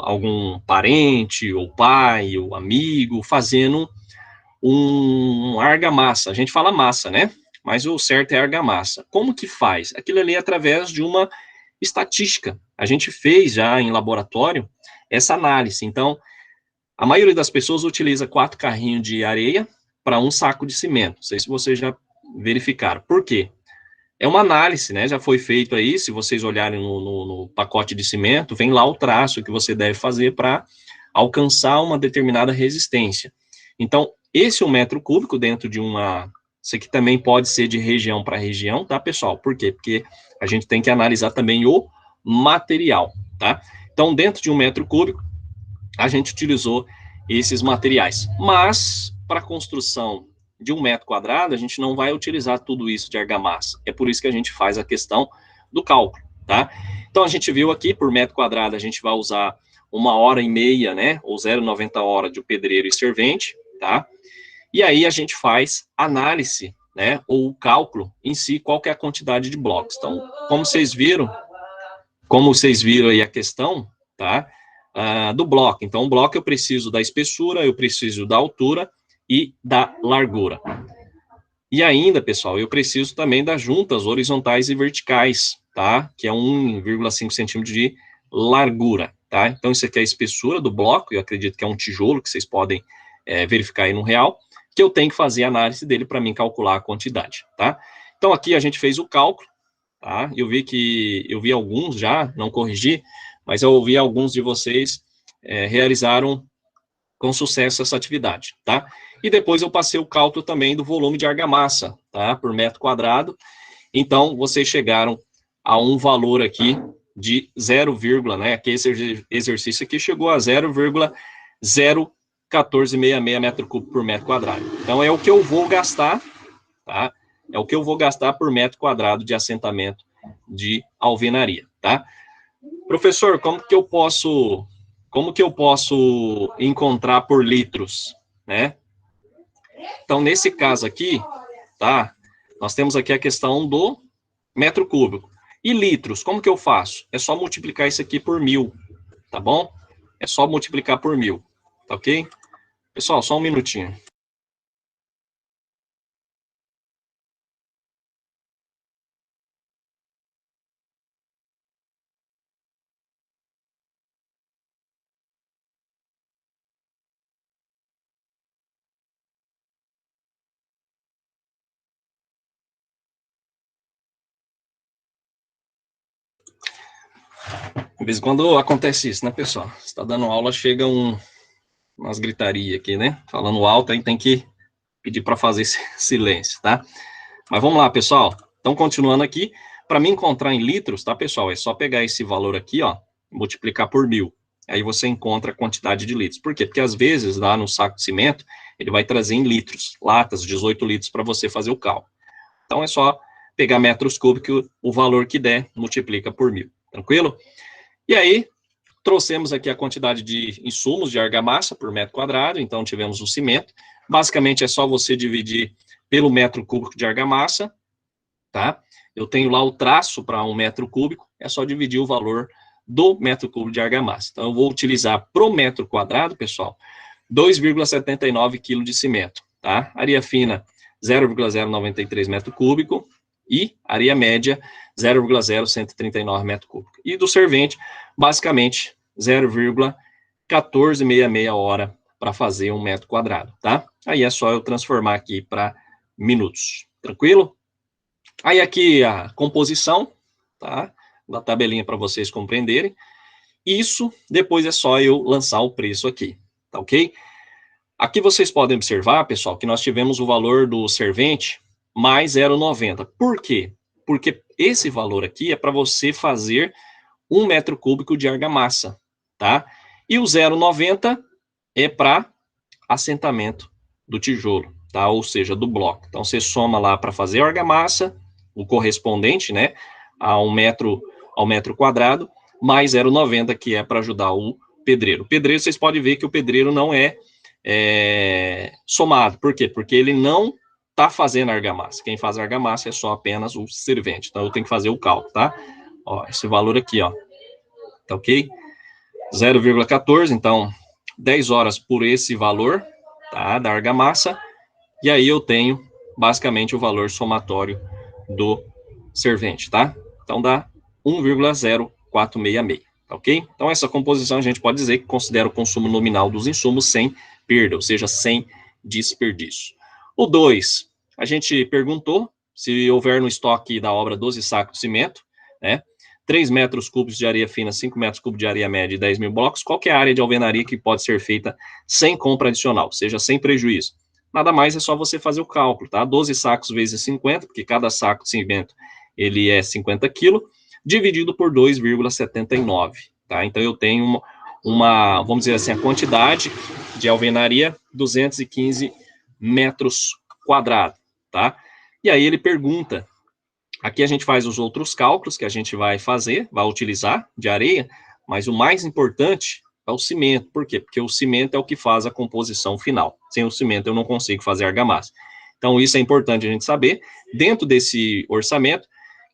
algum parente, ou pai, ou amigo, fazendo argamassa. A gente fala massa, né? Mas o certo é argamassa. Como que faz? Aquilo ali é através de uma estatística. A gente fez já em laboratório essa análise. Então, a maioria das pessoas utiliza 4 carrinhos de areia para um saco de cimento. Não sei se vocês já verificaram. Por quê? É uma análise, né? Já foi feito aí, se vocês olharem no pacote de cimento, vem lá o traço que você deve fazer para alcançar uma determinada resistência. Então, esse 1 m³ dentro de uma... Isso aqui também pode ser de região para região, tá, pessoal? Por quê? Porque a gente tem que analisar também o material, tá? Então, dentro de 1 m³, a gente utilizou esses materiais. Mas, para a construção de 1 m², a gente não vai utilizar tudo isso de argamassa. É por isso que a gente faz a questão do cálculo, tá? Então, a gente viu aqui, por 1 m², a gente vai usar 1h30, né? Ou 0,90 hora de pedreiro e servente, tá? E aí a gente faz análise, né? Ou o cálculo em si, qual que é a quantidade de blocos. Então, como vocês viram aí a questão, tá? Do bloco. Então, o bloco eu preciso da espessura, eu preciso da altura e da largura. E ainda, pessoal, eu preciso também das juntas horizontais e verticais, tá? Que é 1,5 centímetros de largura, tá? Então, isso aqui é a espessura do bloco, eu acredito que é um tijolo que vocês podem verificar aí no real, que eu tenho que fazer a análise dele para mim calcular a quantidade, tá? Então, aqui a gente fez o cálculo, tá? Eu vi alguns já, não corrigi, mas eu ouvi alguns de vocês realizaram com sucesso essa atividade, tá? E depois eu passei o cálculo também do volume de argamassa, tá? Por 1 m². Então, vocês chegaram a um valor aqui de 0, né? Aqui esse exercício aqui chegou a 0,01466 m³ por 1 m². Então, é o que eu vou gastar, tá? É o que eu vou gastar por 1 m² de assentamento de alvenaria, tá? Professor, como que eu posso encontrar por litros, né? Então, nesse caso aqui, tá? Nós temos aqui a questão do 1 m³. E litros, como que eu faço? É só multiplicar isso aqui por 1000, tá bom? É só multiplicar por 1000, tá ok? Pessoal, só um minutinho. De vez em quando acontece isso, né, pessoal? Você está dando aula, chega umas gritarias aqui, né? Falando alto, aí tem que pedir para fazer silêncio, tá? Mas vamos lá, pessoal. Então, continuando aqui, para me encontrar em litros, tá, pessoal? É só pegar esse valor aqui, ó, multiplicar por 1000. Aí você encontra a quantidade de litros. Por quê? Porque às vezes, lá no saco de cimento, ele vai trazer em litros, latas, 18 litros, para você fazer o cálculo. Então, é só pegar metros cúbicos, o valor que der, multiplica por 1000. Tranquilo? E aí, trouxemos aqui a quantidade de insumos de argamassa por metro quadrado, então tivemos o cimento. Basicamente é só você dividir pelo metro cúbico de argamassa, tá? Eu tenho lá o traço para 1 metro cúbico, é só dividir o valor do metro cúbico de argamassa. Então eu vou utilizar pro metro quadrado, pessoal, 2,79 kg de cimento, tá? Areia fina, 0,093 metro cúbico e areia média, 0,0139 metro cúbico. E do servente, basicamente, 0,1466 hora para fazer 1 metro quadrado, tá? Aí é só eu transformar aqui para minutos, tranquilo? Aí aqui a composição, tá? Da tabelinha para vocês compreenderem. Isso, depois é só eu lançar o preço aqui, tá ok? Aqui vocês podem observar, pessoal, que nós tivemos o valor do servente mais 0,90. Por quê? Porque esse valor aqui é para você fazer 1 metro cúbico de argamassa, tá? E o 0,90 é para assentamento do tijolo, tá? Ou seja, do bloco. Então, você soma lá para fazer a argamassa, o correspondente, né, ao metro quadrado, mais 0,90, que é para ajudar o pedreiro. O pedreiro, vocês podem ver que o pedreiro não é somado. Por quê? Porque ele não está fazendo argamassa. Quem faz argamassa é só apenas o servente. Então, eu tenho que fazer o cálculo, tá? Ó, esse valor aqui, ó. Tá ok? 0,14, então, 10 horas por esse valor, tá? Da argamassa. E aí eu tenho, basicamente, o valor somatório do servente, tá? Então, dá 1,0466, tá ok? Então, essa composição a gente pode dizer que considera o consumo nominal dos insumos sem perda, ou seja, sem desperdício. O 2, a gente perguntou se houver no estoque da obra 12 sacos de cimento, né? 3 metros cúbicos de areia fina, 5 metros cúbicos de areia média e 10 mil blocos, qual que é a área de alvenaria que pode ser feita sem compra adicional, ou seja, sem prejuízo? Nada mais é só você fazer o cálculo, tá? 12 sacos vezes 50, porque cada saco de cimento ele é 50 quilos, dividido por 2,79, tá? Então eu tenho uma, vamos dizer assim, a quantidade de alvenaria, 215 metros quadrados, tá? E aí ele pergunta, aqui a gente faz os outros cálculos que a gente vai fazer, vai utilizar de areia, mas o mais importante é o cimento. Por quê? Porque o cimento é o que faz a composição final. Sem o cimento eu não consigo fazer argamassa. Então isso é importante a gente saber, dentro desse orçamento,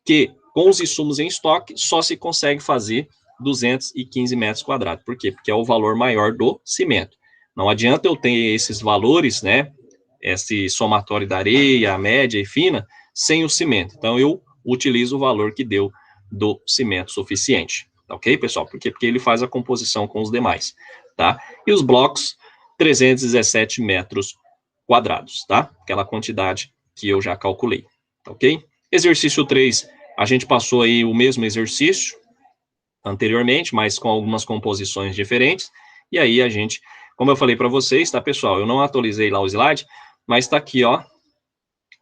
que com os insumos em estoque só se consegue fazer 215 metros quadrados. Por quê? Porque é o valor maior do cimento. Não adianta eu ter esses valores, né, esse somatório da areia, a média e fina, sem o cimento. Então, eu utilizo o valor que deu do cimento suficiente. Tá ok, pessoal? Por quê? Porque ele faz a composição com os demais, tá? E os blocos, 317 metros quadrados, tá? Aquela quantidade que eu já calculei, tá ok? Exercício 3, a gente passou aí o mesmo exercício anteriormente, mas com algumas composições diferentes, e aí a gente, como eu falei para vocês, tá, pessoal? Eu não atualizei lá o slide, mas tá aqui, ó,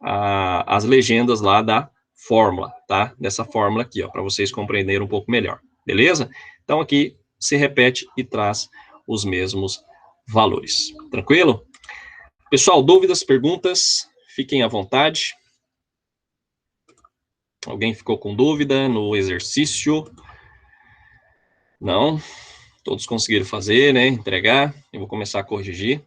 as legendas lá da fórmula, tá? Dessa fórmula aqui, ó, para vocês compreenderem um pouco melhor, beleza? Então, aqui se repete e traz os mesmos valores, tranquilo? Pessoal, dúvidas, perguntas, fiquem à vontade. Alguém ficou com dúvida no exercício? Não? Todos conseguiram fazer, né? Entregar. Eu vou começar a corrigir.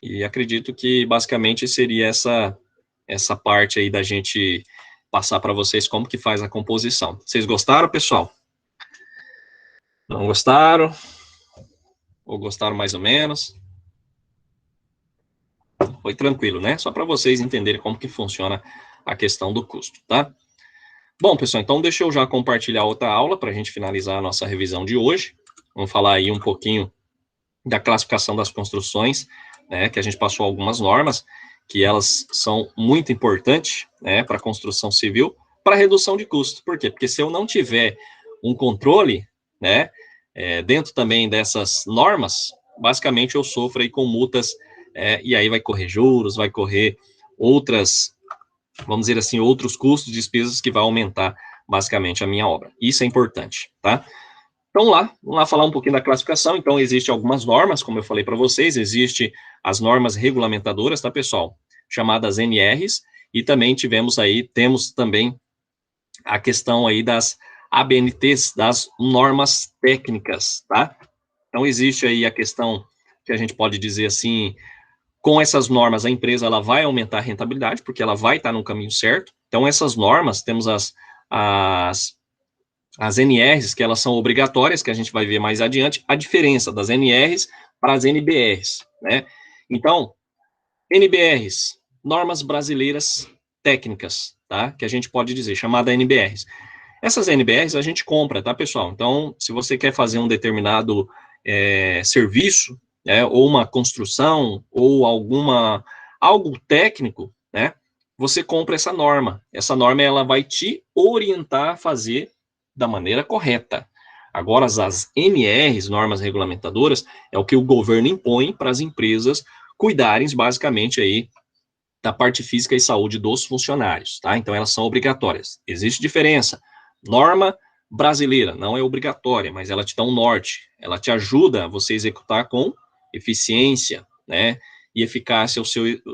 E acredito que, basicamente, seria essa parte aí da gente passar para vocês como que faz a composição. Vocês gostaram, pessoal? Não gostaram? Ou gostaram mais ou menos? Foi tranquilo, né? Só para vocês entenderem como que funciona a questão do custo, tá? Bom, pessoal, então deixa eu já compartilhar outra aula para a gente finalizar a nossa revisão de hoje. Vamos falar aí um pouquinho da classificação das construções, né? Que a gente passou algumas normas, que elas são muito importantes, né, para a construção civil, para redução de custo. Por quê? Porque se eu não tiver um controle, né, dentro também dessas normas, basicamente eu sofro aí com multas, e aí vai correr juros, vai correr outras, vamos dizer assim, outros custos, despesas que vai aumentar basicamente a minha obra. Isso é importante, tá? Então, vamos lá falar um pouquinho da classificação. Então, existem algumas normas, como eu falei para vocês, existem as normas regulamentadoras, tá, pessoal? Chamadas NRs, e também temos também a questão aí das ABNTs das normas técnicas, tá? Então, existe aí a questão que a gente pode dizer assim, com essas normas, a empresa ela vai aumentar a rentabilidade, porque ela vai estar no caminho certo. Então, essas normas, temos as NRs, que elas são obrigatórias, que a gente vai ver mais adiante, a diferença das NRs para as NBRs, né? Então, NBRs, normas brasileiras técnicas, tá? Que a gente pode dizer, chamada NBRs. Essas NBRs a gente compra, tá, pessoal? Então, se você quer fazer um determinado serviço, né, ou uma construção, ou algo técnico, né, você compra essa norma. Essa norma, ela vai te orientar a fazer da maneira correta. Agora, as NRs, normas regulamentadoras, é o que o governo impõe para as empresas cuidarem, basicamente, aí, da parte física e saúde dos funcionários, tá? Então, elas são obrigatórias. Existe diferença. Norma brasileira não é obrigatória, mas ela te dá um norte. Ela te ajuda a você executar com eficiência, né? E eficácia o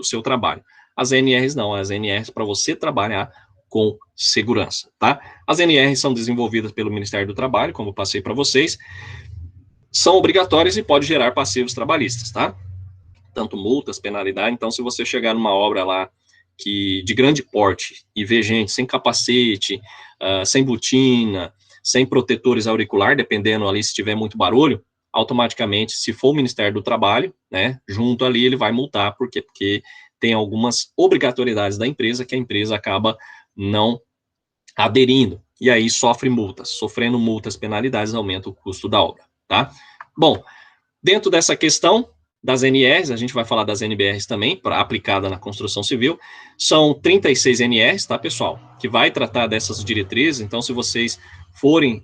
seu trabalho. As NRs não. As NRs para você trabalhar com segurança, tá? As NRs são desenvolvidas pelo Ministério do Trabalho, como eu passei para vocês, são obrigatórias e pode gerar passivos trabalhistas, tá? Tanto multas, penalidade. Então, se você chegar numa obra lá de grande porte e ver gente sem capacete, sem botina, sem protetores auricular, dependendo ali se tiver muito barulho, automaticamente, se for o Ministério do Trabalho, né, junto ali ele vai multar, por quê? Porque tem algumas obrigatoriedades da empresa que a empresa acaba não aderindo, e aí sofre multas. Sofrendo multas, penalidades, aumenta o custo da obra, tá? Bom, dentro dessa questão das NRs, a gente vai falar das NBRs também, aplicada na construção civil, são 36 NRs, tá, pessoal, que vai tratar dessas diretrizes. Então, se vocês forem,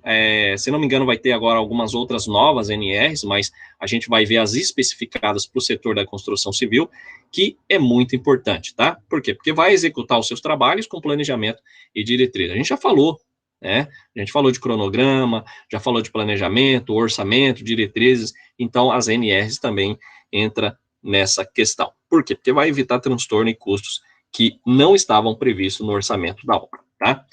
se não me engano, vai ter agora algumas outras novas NRs, mas a gente vai ver as especificadas para o setor da construção civil, que é muito importante, tá? Por quê? Porque vai executar os seus trabalhos com planejamento e diretriz. A gente já falou, né? A gente falou de cronograma, já falou de planejamento, orçamento, diretrizes. Então, as NRs também entram nessa questão. Por quê? Porque vai evitar transtorno e custos que não estavam previstos no orçamento da obra, tá?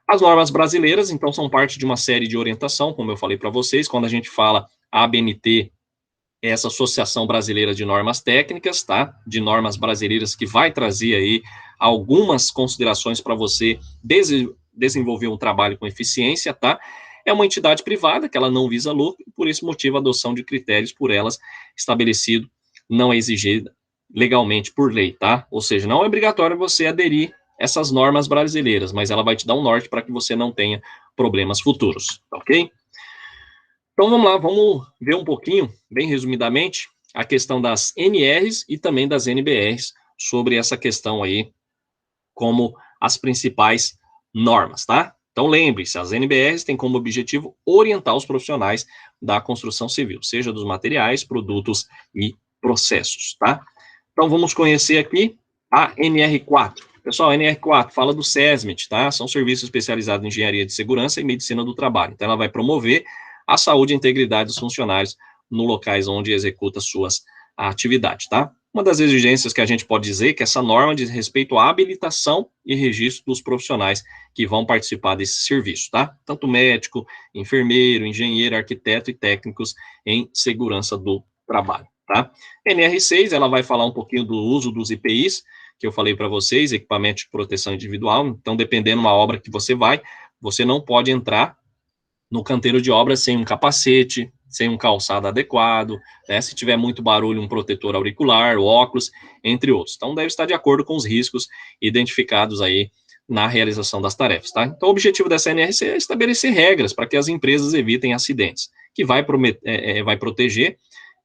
As normas brasileiras, então, são parte de uma série de orientação, como eu falei para vocês. Quando a gente fala ABNT, é essa Associação Brasileira de Normas Técnicas, tá? De normas brasileiras, que vai trazer aí algumas considerações para você desenvolver um trabalho com eficiência, tá? É uma entidade privada, que ela não visa lucro, e por esse motivo a adoção de critérios por elas estabelecido não é exigida legalmente por lei, tá? Ou seja, não é obrigatório você aderir essas normas brasileiras, mas ela vai te dar um norte para que você não tenha problemas futuros, ok? Então vamos lá, vamos ver um pouquinho, bem resumidamente, a questão das NRs e também das NBRs sobre essa questão aí, como as principais normas, tá? Então lembre-se, as NBRs têm como objetivo orientar os profissionais da construção civil, seja dos materiais, produtos e processos, tá? Então vamos conhecer aqui a NR4. Pessoal, a NR4 fala do SESMIT, tá? São serviços especializados em engenharia de segurança e medicina do trabalho. Então ela vai promover a saúde e integridade dos funcionários no locais onde executa suas atividades, tá? Uma das exigências que a gente pode dizer que essa norma diz respeito à habilitação e registro dos profissionais que vão participar desse serviço, tá? Tanto médico, enfermeiro, engenheiro, arquiteto e técnicos em segurança do trabalho, tá? NR6, ela vai falar um pouquinho do uso dos EPIs, que eu falei para vocês, equipamento de proteção individual. Então, dependendo da obra que você não pode entrar no canteiro de obra sem um capacete, sem um calçado adequado, né? Se tiver muito barulho, um protetor auricular, óculos, entre outros. Então, deve estar de acordo com os riscos identificados aí na realização das tarefas, tá? Então, o objetivo dessa NRC é estabelecer regras para que as empresas evitem acidentes, que vai proteger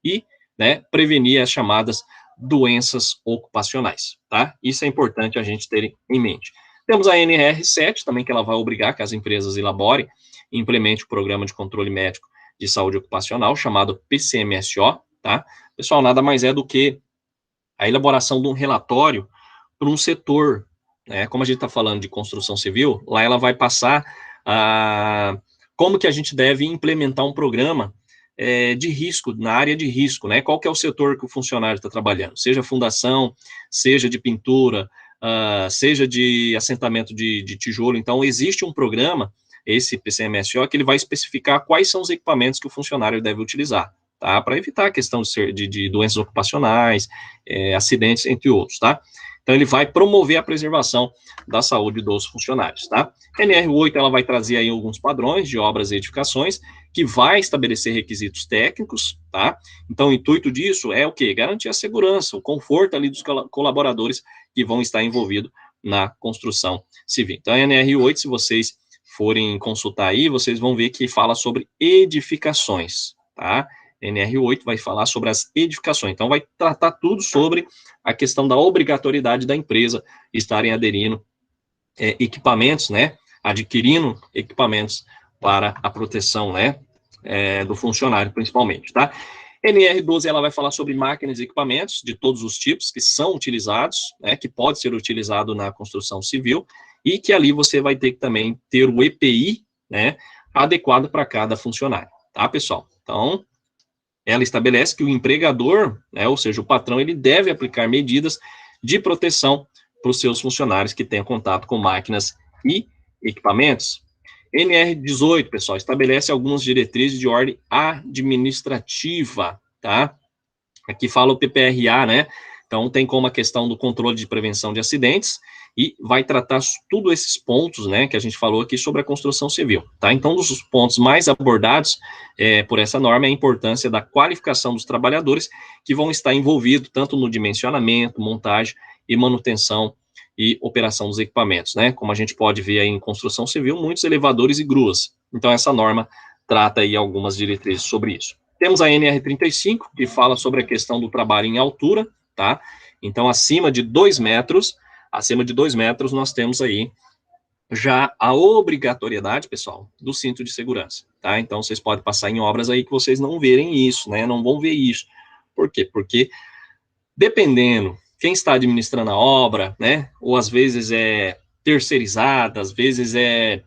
e, né, prevenir as chamadas doenças ocupacionais, tá? Isso é importante a gente ter em mente. Temos a NR7 também, que ela vai obrigar que as empresas elaborem e implemente o Programa de Controle Médico de Saúde Ocupacional, chamado PCMSO, tá? Pessoal, nada mais é do que a elaboração de um relatório para um setor, né? Como a gente está falando de construção civil, lá ela vai passar como que a gente deve implementar um programa de risco, na área de risco, né? Qual que é o setor que o funcionário está trabalhando, seja fundação, seja de pintura, seja de assentamento de tijolo. Então, existe um programa esse PCMSO, que ele vai especificar quais são os equipamentos que o funcionário deve utilizar, tá? Para evitar a questão de doenças ocupacionais, acidentes, entre outros, tá? Então, ele vai promover a preservação da saúde dos funcionários, tá? NR8, ela vai trazer aí alguns padrões de obras e edificações, que vai estabelecer requisitos técnicos, tá? Então, o intuito disso é o quê? Garantir a segurança, o conforto ali dos colaboradores que vão estar envolvidos na construção civil. Então, a NR8, se vocês forem consultar aí, vocês vão ver que fala sobre edificações, tá? NR8 vai falar sobre as edificações, então vai tratar tudo sobre a questão da obrigatoriedade da empresa estarem aderindo equipamentos, né, adquirindo equipamentos para a proteção, né, do funcionário, principalmente, tá? NR12, ela vai falar sobre máquinas e equipamentos de todos os tipos que são utilizados, né, que pode ser utilizado na construção civil, e que ali você vai ter que também ter o EPI, né, adequado para cada funcionário, tá, pessoal? Então, ela estabelece que o empregador, né, ou seja, o patrão, ele deve aplicar medidas de proteção para os seus funcionários que tenham contato com máquinas e equipamentos. NR18, pessoal, estabelece algumas diretrizes de ordem administrativa, tá? Aqui fala o PPRA, né? Então, tem como a questão do controle de prevenção de acidentes e vai tratar tudo esses pontos, né, que a gente falou aqui sobre a construção civil, tá? Então, um dos pontos mais abordados por essa norma é a importância da qualificação dos trabalhadores que vão estar envolvidos tanto no dimensionamento, montagem e manutenção e operação dos equipamentos, né? Como a gente pode ver aí em construção civil, muitos elevadores e gruas. Então, essa norma trata aí algumas diretrizes sobre isso. Temos a NR35, que fala sobre a questão do trabalho em altura, tá? Então, acima de 2 metros, nós temos aí já a obrigatoriedade, pessoal, do cinto de segurança, tá? Então, vocês podem passar em obras aí que vocês não verem isso, né? Não vão ver isso. Por quê? Porque, dependendo quem está administrando a obra, né? Ou às vezes é terceirizada, às vezes é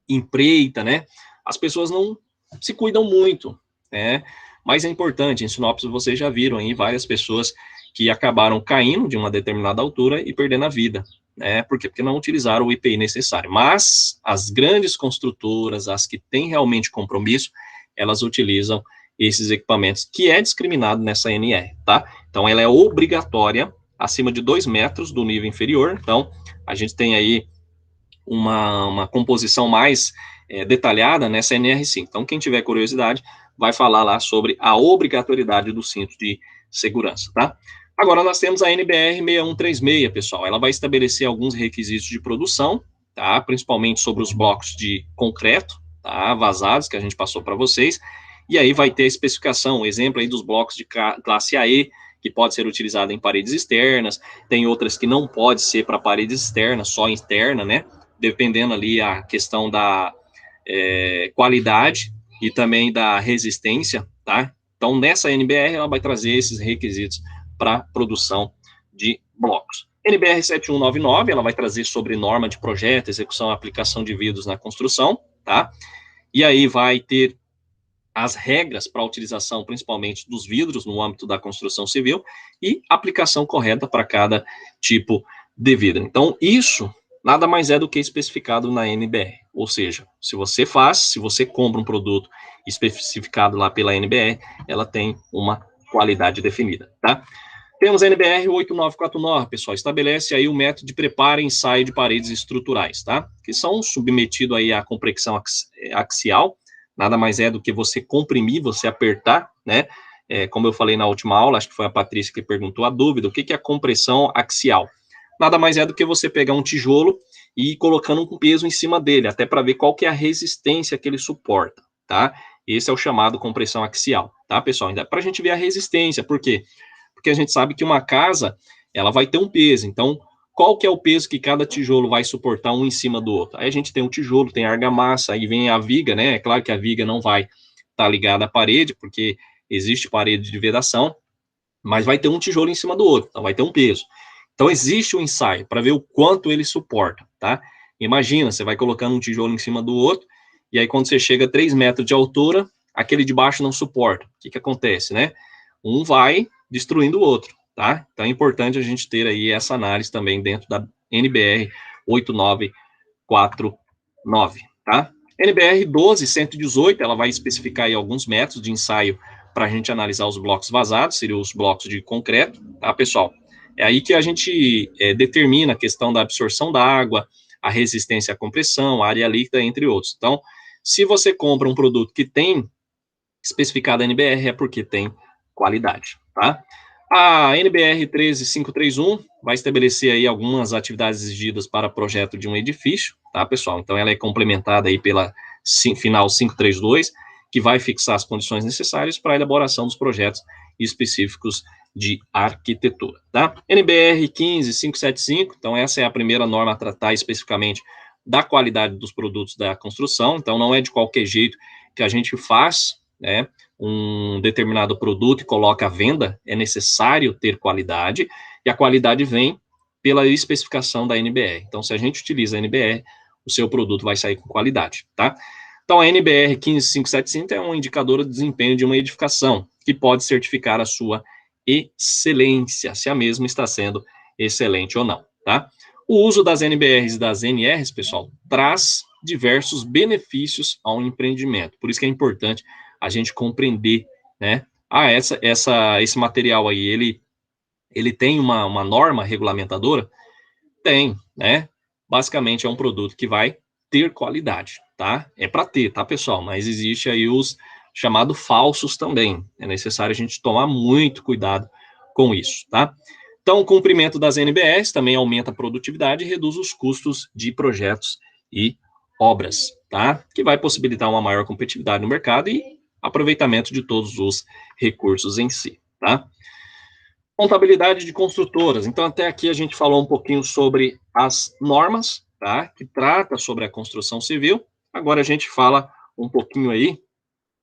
empreita, né? As pessoas não se cuidam muito, né? Mas é importante, em Sinop vocês já viram aí várias pessoas que acabaram caindo de uma determinada altura e perdendo a vida, né? Por quê? Porque não utilizaram o EPI necessário. Mas as grandes construtoras, as que têm realmente compromisso, elas utilizam esses equipamentos, que é discriminado nessa NR, tá? Então, ela é obrigatória acima de 2 metros do nível inferior. Então, a gente tem aí uma composição mais detalhada nessa NR5. Então, quem tiver curiosidade, vai falar lá sobre a obrigatoriedade do cinto de segurança, tá? Agora, nós temos a NBR 6136, pessoal. Ela vai estabelecer alguns requisitos de produção, tá? Principalmente sobre os blocos de concreto, tá? Vazados, que a gente passou para vocês. E aí vai ter a especificação, exemplo aí dos blocos de classe AE, que pode ser utilizado em paredes externas, tem outras que não pode ser para paredes externas, só interna, né? Dependendo ali a questão da qualidade e também da resistência, tá? Então, nessa NBR, ela vai trazer esses requisitos para produção de blocos. NBR 7199, ela vai trazer sobre norma de projeto, execução e aplicação de vidros na construção, tá? E aí vai ter as regras para a utilização, principalmente dos vidros, no âmbito da construção civil, e aplicação correta para cada tipo de vidro. Então, isso nada mais é do que especificado na NBR. Ou seja, se você compra um produto especificado lá pela NBR, ela tem uma qualidade definida, tá? Temos a NBR 8949, pessoal, estabelece aí o método de preparo e ensaio de paredes estruturais, tá? Que são submetidos aí à compressão axial, nada mais é do que você comprimir, você apertar, né? Como eu falei na última aula, acho que foi a Patrícia que perguntou a dúvida, o que é a compressão axial? Nada mais é do que você pegar um tijolo e ir colocando um peso em cima dele, até para ver qual que é a resistência que ele suporta, tá? Esse é o chamado compressão axial, tá, pessoal? Ainda para a gente ver a resistência, por quê? Porque a gente sabe que uma casa, ela vai ter um peso, então, qual que é o peso que cada tijolo vai suportar um em cima do outro? Aí a gente tem um tijolo, tem argamassa, aí vem a viga, né? É claro que a viga não vai estar ligada à parede, porque existe parede de vedação, mas vai ter um tijolo em cima do outro, então vai ter um peso. Então, existe um ensaio para ver o quanto ele suporta, tá? Imagina, você vai colocando um tijolo em cima do outro, e aí quando você chega a 3 metros de altura, aquele de baixo não suporta. O que acontece, né? Um vai destruindo o outro, tá? Então, é importante a gente ter aí essa análise também dentro da NBR 8949, tá? NBR 12118, ela vai especificar aí alguns métodos de ensaio para a gente analisar os blocos vazados, seriam os blocos de concreto, tá, pessoal? É aí que a gente determina a questão da absorção da água, a resistência à compressão, a área líquida, entre outros. Então, se você compra um produto que tem especificado a NBR, é porque tem qualidade, tá? A NBR 13531 vai estabelecer aí algumas atividades exigidas para projeto de um edifício, tá, pessoal? Então, ela é complementada aí pela final 532, que vai fixar as condições necessárias para a elaboração dos projetos específicos de arquitetura, tá? NBR 15575, então essa é a primeira norma a tratar especificamente da qualidade dos produtos da construção, então não é de qualquer jeito que a gente faz, né, um determinado produto e coloca à venda, é necessário ter qualidade, e a qualidade vem pela especificação da NBR. Então, se a gente utiliza a NBR, o seu produto vai sair com qualidade, tá? Então, a NBR 15575 é um indicador de desempenho de uma edificação, que pode certificar a sua excelência, se a mesma está sendo excelente ou não, tá? O uso das NBRs e das NRs, pessoal, traz diversos benefícios ao empreendimento. Por isso que é importante a gente compreender, né? Esse material aí, ele tem uma norma regulamentadora? Tem, né? Basicamente é um produto que vai ter qualidade, tá? É para ter, tá, pessoal? Mas existe aí os chamados falsos também. É necessário a gente tomar muito cuidado com isso, tá? Então, o cumprimento das NBS também aumenta a produtividade e reduz os custos de projetos e obras, tá? Que vai possibilitar uma maior competitividade no mercado e aproveitamento de todos os recursos em si, tá? Contabilidade de construtoras. Então, até aqui a gente falou um pouquinho sobre as normas, tá? Que trata sobre a construção civil. Agora a gente fala um pouquinho aí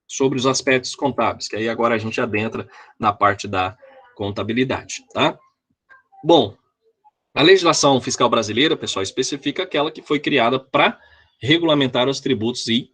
sobre os aspectos contábeis, que aí agora a gente adentra na parte da contabilidade, tá? Bom, a legislação fiscal brasileira, pessoal, especifica aquela que foi criada para regulamentar os tributos e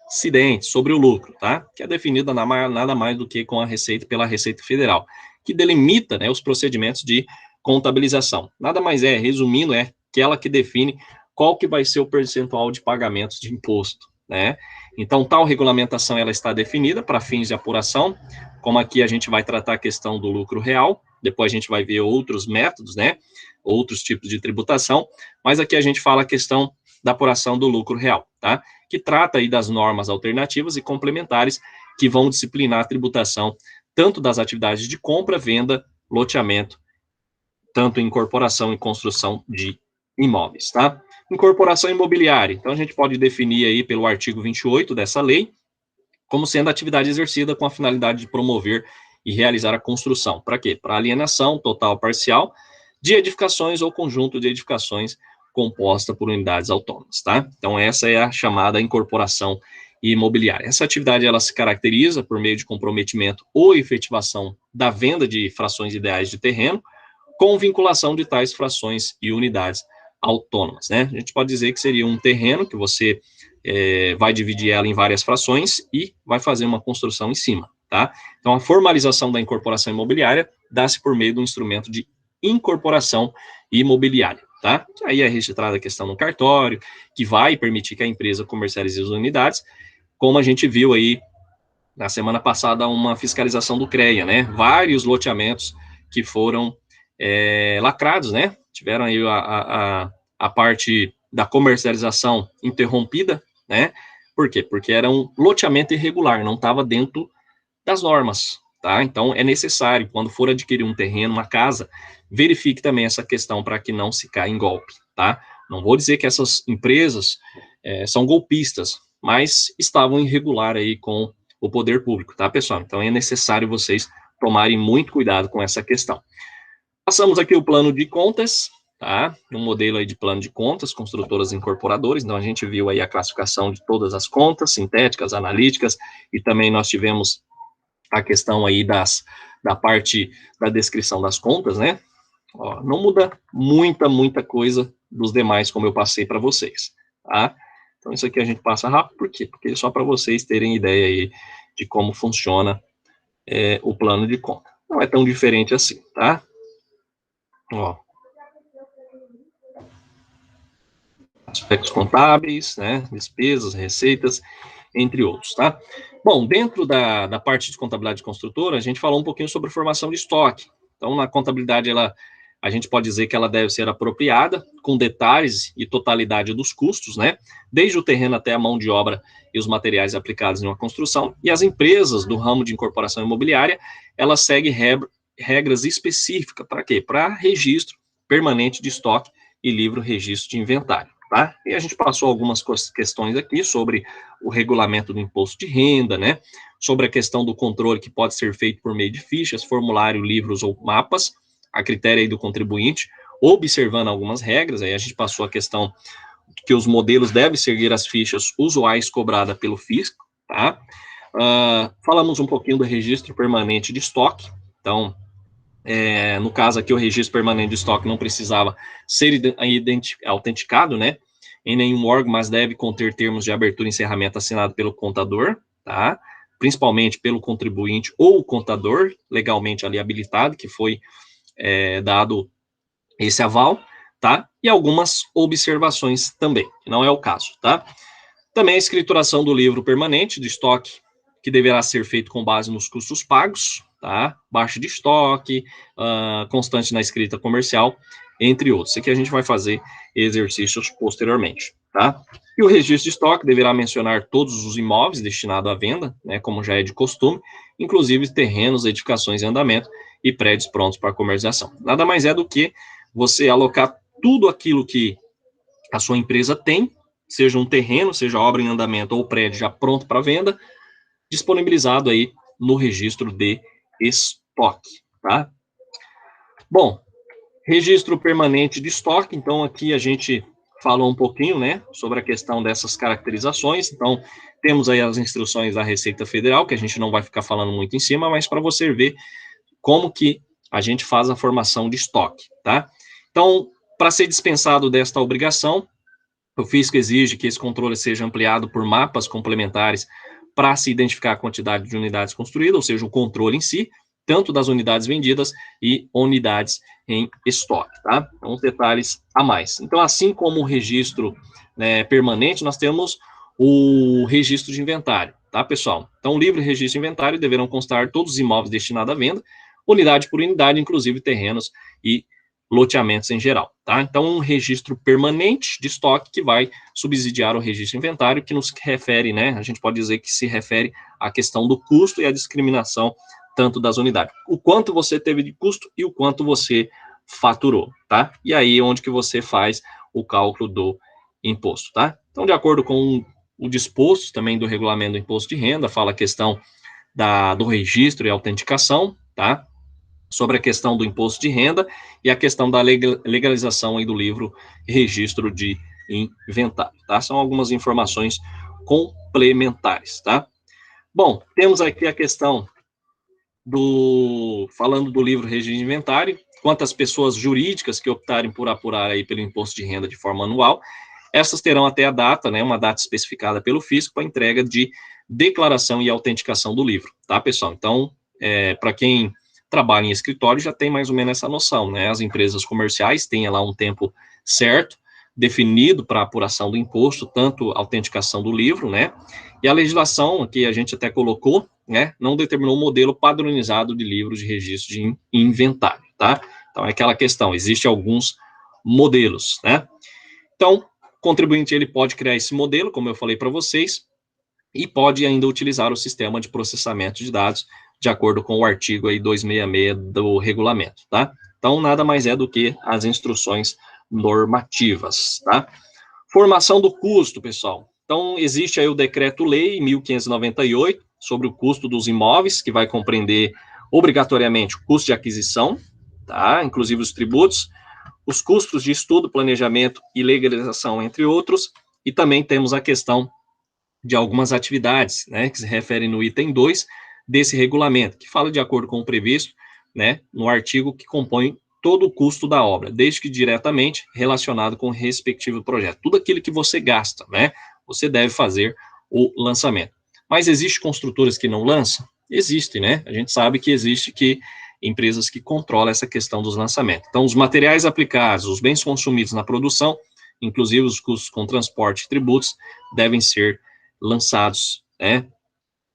incidentes sobre o lucro, tá? Que é definida nada mais do que com a Receita, pela Receita Federal, que delimita, né, os procedimentos de contabilização. Nada mais é, resumindo, é aquela que define qual que vai ser o percentual de pagamentos de imposto, né? Então, tal regulamentação ela está definida para fins de apuração, como aqui a gente vai tratar a questão do lucro real, depois a gente vai ver outros métodos, né? Outros tipos de tributação, mas aqui a gente fala a questão da apuração do lucro real, tá? Que trata aí das normas alternativas e complementares que vão disciplinar a tributação tanto das atividades de compra, venda, loteamento, tanto incorporação e construção de imóveis, tá? Incorporação imobiliária. Então, a gente pode definir aí pelo artigo 28 dessa lei como sendo atividade exercida com a finalidade de promover e realizar a construção. Para quê? Para alienação total ou parcial de edificações ou conjunto de edificações composta por unidades autônomas, tá? Então, essa é a chamada incorporação imobiliária. Essa atividade, ela se caracteriza por meio de comprometimento ou efetivação da venda de frações ideais de terreno, com vinculação de tais frações e unidades autônomas, né? A gente pode dizer que seria um terreno que você vai dividir ela em várias frações e vai fazer uma construção em cima, tá? Então, a formalização da incorporação imobiliária dá-se por meio do instrumento de incorporação imobiliária, tá? Aí é registrada a questão no cartório, que vai permitir que a empresa comercialize as unidades, como a gente viu aí na semana passada uma fiscalização do CREA, né? Vários loteamentos que foram lacrados, né? Tiveram aí a parte da comercialização interrompida, né? Por quê? Porque era um loteamento irregular, não estava dentro das normas, tá? Então, é necessário, quando for adquirir um terreno, uma casa, verifique também essa questão para que não se caia em golpe, tá? Não vou dizer que essas empresas são golpistas, mas estavam irregular aí com o poder público, tá, pessoal? Então, é necessário vocês tomarem muito cuidado com essa questão. Passamos aqui o plano de contas, tá? Um modelo aí de plano de contas, construtoras e incorporadores. Então, a gente viu aí a classificação de todas as contas, sintéticas, analíticas, e também nós tivemos a questão aí da parte da descrição das contas, né? Ó, não muda muita coisa dos demais, como eu passei para vocês, tá? Então, isso aqui a gente passa rápido, por quê? Porque é só para vocês terem ideia aí de como funciona o plano de conta. Não é tão diferente assim, tá? Ó. aspectos contábeis, né, despesas, receitas, entre outros, tá? Bom, dentro da parte de contabilidade construtora, a gente falou um pouquinho sobre formação de estoque. Então, na contabilidade, a gente pode dizer que ela deve ser apropriada, com detalhes e totalidade dos custos, né? Desde o terreno até a mão de obra e os materiais aplicados em uma construção. E as empresas do ramo de incorporação imobiliária, elas seguem regras específicas. Para quê? Para registro permanente de estoque e livro registro de inventário. Tá? E a gente passou algumas questões aqui sobre o regulamento do imposto de renda, né? Sobre a questão do controle que pode ser feito por meio de fichas, formulário, livros ou mapas, a critério aí do contribuinte, observando algumas regras. Aí a gente passou a questão que os modelos devem seguir as fichas usuais cobradas pelo fisco, tá? Falamos um pouquinho do registro permanente de estoque. Então, no caso aqui, o registro permanente de estoque não precisava ser autenticado, né, em nenhum órgão, mas deve conter termos de abertura e encerramento assinado pelo contador, tá, principalmente pelo contribuinte ou contador legalmente ali habilitado, que foi dado esse aval, tá, e algumas observações também, que não é o caso, tá. Também a escrituração do livro permanente de estoque, que deverá ser feito com base nos custos pagos, tá? Baixa de estoque, constante na escrita comercial, entre outros. Isso aqui a gente vai fazer exercícios posteriormente, tá? E o registro de estoque deverá mencionar todos os imóveis destinados à venda, né, como já é de costume, inclusive terrenos, edificações em andamento e prédios prontos para comercialização. Nada mais é do que você alocar tudo aquilo que a sua empresa tem, seja um terreno, seja obra em andamento ou prédio já pronto para venda, disponibilizado aí no registro de estoque, tá? Bom, registro permanente de estoque, então aqui a gente falou um pouquinho, né, sobre a questão dessas caracterizações. Então, temos aí as instruções da Receita Federal, que a gente não vai ficar falando muito em cima, mas para você ver como que a gente faz a formação de estoque, tá? Então, para ser dispensado desta obrigação, o fisco exige que esse controle seja ampliado por mapas complementares para se identificar a quantidade de unidades construídas, ou seja, o controle em si, tanto das unidades vendidas e unidades em estoque, tá? Então, uns detalhes a mais. Então, assim como o registro, né, permanente, nós temos o registro de inventário, tá, pessoal? Então, o livro e registro de inventário deverão constar todos os imóveis destinados à venda, unidade por unidade, inclusive terrenos e loteamentos em geral, tá? Então, um registro permanente de estoque que vai subsidiar o registro de inventário, que nos refere, né, a gente pode dizer que se refere à questão do custo e à discriminação tanto das unidades. O quanto você teve de custo e o quanto você faturou, tá? E aí, onde que você faz o cálculo do imposto, tá? Então, de acordo com o disposto também do regulamento do imposto de renda, fala a questão do registro e autenticação, tá? Sobre a questão do imposto de renda e a questão da legalização aí do livro registro de inventário, tá? São algumas informações complementares, tá? Bom, temos aqui a questão falando do livro registro de inventário, quantas pessoas jurídicas que optarem por apurar aí pelo imposto de renda de forma anual, essas terão até a data, né, uma data especificada pelo fisco para entrega de declaração e autenticação do livro, tá, pessoal? Então, para quem trabalha em escritório já tem mais ou menos essa noção, né? As empresas comerciais têm lá um tempo certo, definido para apuração do imposto, tanto a autenticação do livro, né? E a legislação, que a gente até colocou, né, não determinou um modelo padronizado de livros de registro de inventário, tá? Então, é aquela questão, existem alguns modelos, né? Então, o contribuinte, ele pode criar esse modelo, como eu falei para vocês, e pode ainda utilizar o sistema de processamento de dados, de acordo com o artigo aí 266 do regulamento, tá? Então, nada mais é do que as instruções normativas, tá? Formação do custo, pessoal. Então, existe aí o Decreto-Lei 1598, sobre o custo dos imóveis, que vai compreender obrigatoriamente o custo de aquisição, tá? Inclusive os tributos, os custos de estudo, planejamento e legalização, entre outros, e também temos a questão de algumas atividades, né, que se referem no item 2 desse regulamento, que fala de acordo com o previsto, né, no artigo que compõe todo o custo da obra, desde que diretamente relacionado com o respectivo projeto. Tudo aquilo que você gasta, né, você deve fazer o lançamento. Mas existe construtoras que não lançam? Existe, né? A gente sabe que existe empresas que controlam essa questão dos lançamentos. Então, os materiais aplicados, os bens consumidos na produção, inclusive os custos com transporte e tributos, devem ser lançados, né,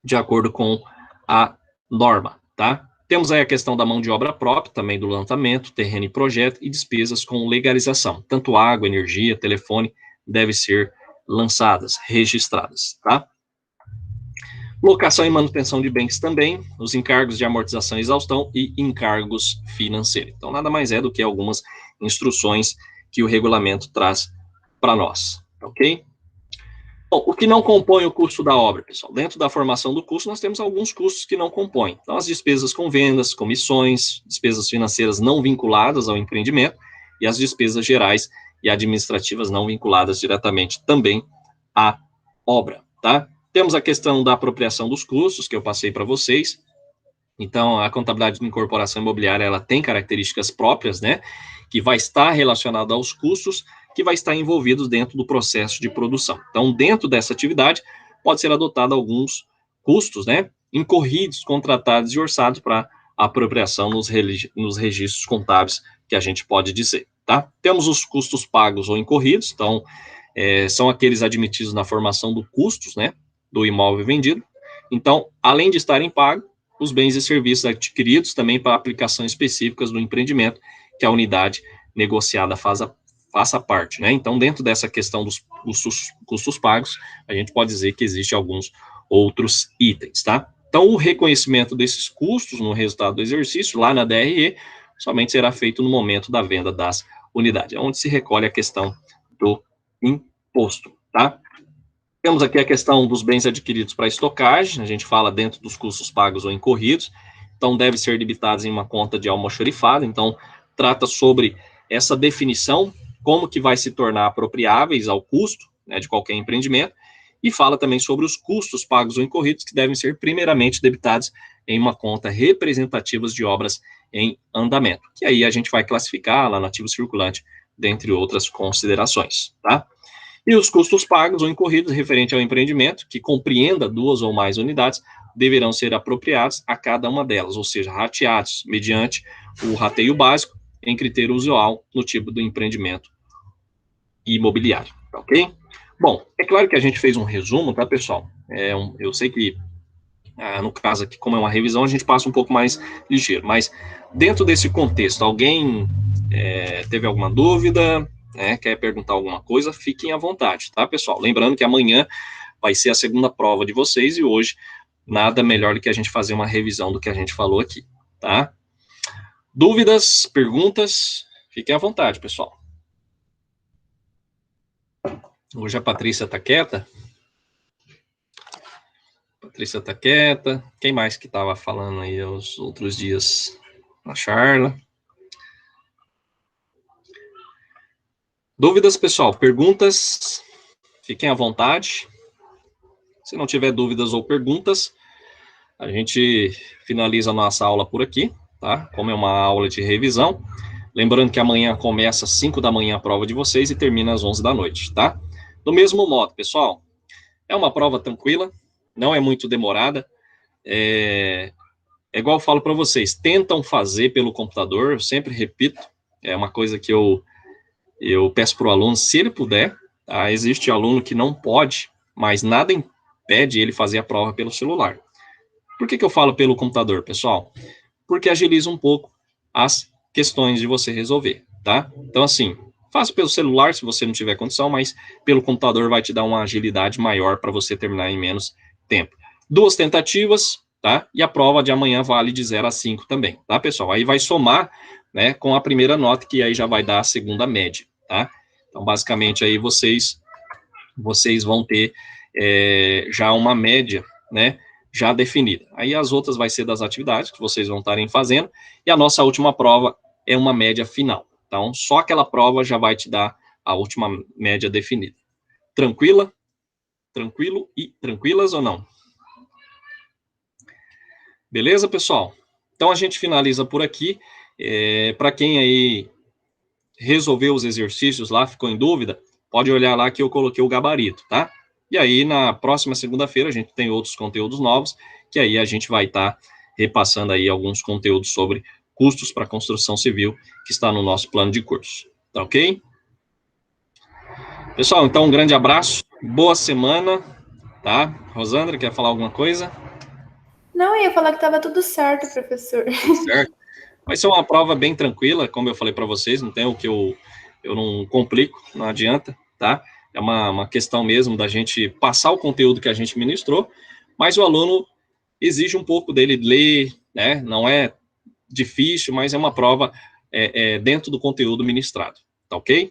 de acordo com a norma, tá? Temos aí a questão da mão de obra própria, também do levantamento, terreno e projeto, e despesas com legalização. Tanto água, energia, telefone, devem ser lançadas, registradas, tá? Locação e manutenção de bens também, os encargos de amortização e exaustão e encargos financeiros. Então, nada mais é do que algumas instruções que o regulamento traz para nós, ok? Bom, o que não compõe o custo da obra, pessoal? Dentro da formação do custo, nós temos alguns custos que não compõem. Então, as despesas com vendas, comissões, despesas financeiras não vinculadas ao empreendimento e as despesas gerais e administrativas não vinculadas diretamente também à obra, tá? Temos a questão da apropriação dos custos, que eu passei para vocês. Então, a contabilidade de incorporação imobiliária, ela tem características próprias, né? Que vai estar relacionada aos custos que vai estar envolvidos dentro do processo de produção. Então, dentro dessa atividade, pode ser adotado alguns custos, né, incorridos, contratados e orçados para apropriação nos registros contábeis, que a gente pode dizer, tá? Temos os custos pagos ou incorridos, então, são aqueles admitidos na formação do custos, né, do imóvel vendido. Então, além de estarem pagos, os bens e serviços adquiridos também para aplicações específicas do empreendimento que a unidade negociada faça parte, né? Então, dentro dessa questão dos custos pagos, a gente pode dizer que existe alguns outros itens, tá? Então, o reconhecimento desses custos no resultado do exercício, lá na DRE, somente será feito no momento da venda das unidades, onde se recolhe a questão do imposto, tá? Temos aqui a questão dos bens adquiridos para estocagem, a gente fala dentro dos custos pagos ou incorridos, então deve ser debitados em uma conta de almoxarifado, então trata sobre essa definição, como que vai se tornar apropriáveis ao custo, né, de qualquer empreendimento, e fala também sobre os custos pagos ou incorridos que devem ser primeiramente debitados em uma conta representativa de obras em andamento, que aí a gente vai classificar lá no ativo circulante, dentre outras considerações, tá? E os custos pagos ou incorridos referente ao empreendimento, que compreenda 2 ou mais unidades, deverão ser apropriados a cada uma delas, ou seja, rateados mediante o rateio básico em critério usual no tipo do empreendimento imobiliário, ok? Bom, é claro que a gente fez um resumo, tá, pessoal? Eu sei que, no caso aqui, como é uma revisão, a gente passa um pouco mais ligeiro, mas dentro desse contexto, alguém teve alguma dúvida, quer perguntar alguma coisa, fiquem à vontade, tá, pessoal? Lembrando que amanhã vai ser a segunda prova de vocês e hoje nada melhor do que a gente fazer uma revisão do que a gente falou aqui, tá? Dúvidas, perguntas, fiquem à vontade, pessoal. Hoje a Patrícia tá quieta. Patrícia tá quieta. Quem mais que tava falando aí os outros dias? A Charla. Dúvidas, pessoal? Perguntas? Fiquem à vontade. Se não tiver dúvidas ou perguntas, a gente finaliza a nossa aula por aqui, tá? Como é uma aula de revisão. Lembrando que amanhã começa às 5 da manhã a prova de vocês e termina às 11 da noite, tá? Do mesmo modo, pessoal, é uma prova tranquila, não é muito demorada. É igual eu falo para vocês, tentam fazer pelo computador, eu sempre repito, é uma coisa que eu peço para o aluno, se ele puder, tá? Existe aluno que não pode, mas nada impede ele fazer a prova pelo celular. Por que eu falo pelo computador, pessoal? Porque agiliza um pouco as questões de você resolver, tá? Então, assim, faça pelo celular se você não tiver condição, mas pelo computador vai te dar uma agilidade maior para você terminar em menos tempo. 2 tentativas, tá? E a prova de amanhã vale de 0 a 5 também, tá, pessoal? Aí vai somar, né, com a primeira nota, que aí já vai dar a segunda média, tá? Então, basicamente, aí vocês vão ter já uma média, né, já definida. Aí as outras vai ser das atividades que vocês vão estarem fazendo, e a nossa última prova é uma média final. Então, só aquela prova já vai te dar a última média definida. Tranquila? Tranquilo e tranquilas ou não? Beleza, pessoal? Então, a gente finaliza por aqui. Para quem aí resolveu os exercícios lá, ficou em dúvida, pode olhar lá que eu coloquei o gabarito, tá? E aí, na próxima segunda-feira, a gente tem outros conteúdos novos, que aí a gente vai estar repassando aí alguns conteúdos sobre custos para construção civil, que está no nosso plano de curso, tá ok? Pessoal, então um grande abraço, boa semana, tá? Rosângela, quer falar alguma coisa? Não, eu ia falar que estava tudo certo, professor. Tudo certo? Vai ser uma prova bem tranquila, como eu falei para vocês, não tem o que eu não complico, não adianta, tá? É uma questão mesmo da gente passar o conteúdo que a gente ministrou, mas o aluno exige um pouco dele ler, né? Não é difícil, mas é uma prova dentro do conteúdo ministrado, tá ok?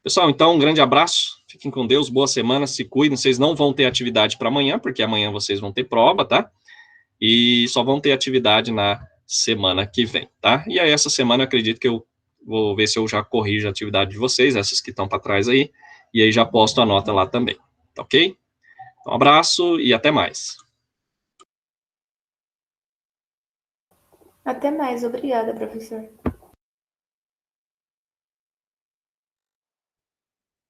Pessoal, então um grande abraço, fiquem com Deus, boa semana, se cuidem, vocês não vão ter atividade para amanhã, porque amanhã vocês vão ter prova, tá? E só vão ter atividade na semana que vem, tá? E aí essa semana eu acredito que eu vou ver se eu já corrijo a atividade de vocês, essas que estão para trás aí, e aí já posto a nota lá também, tá ok? Um abraço e até mais. Até mais, obrigada, professor.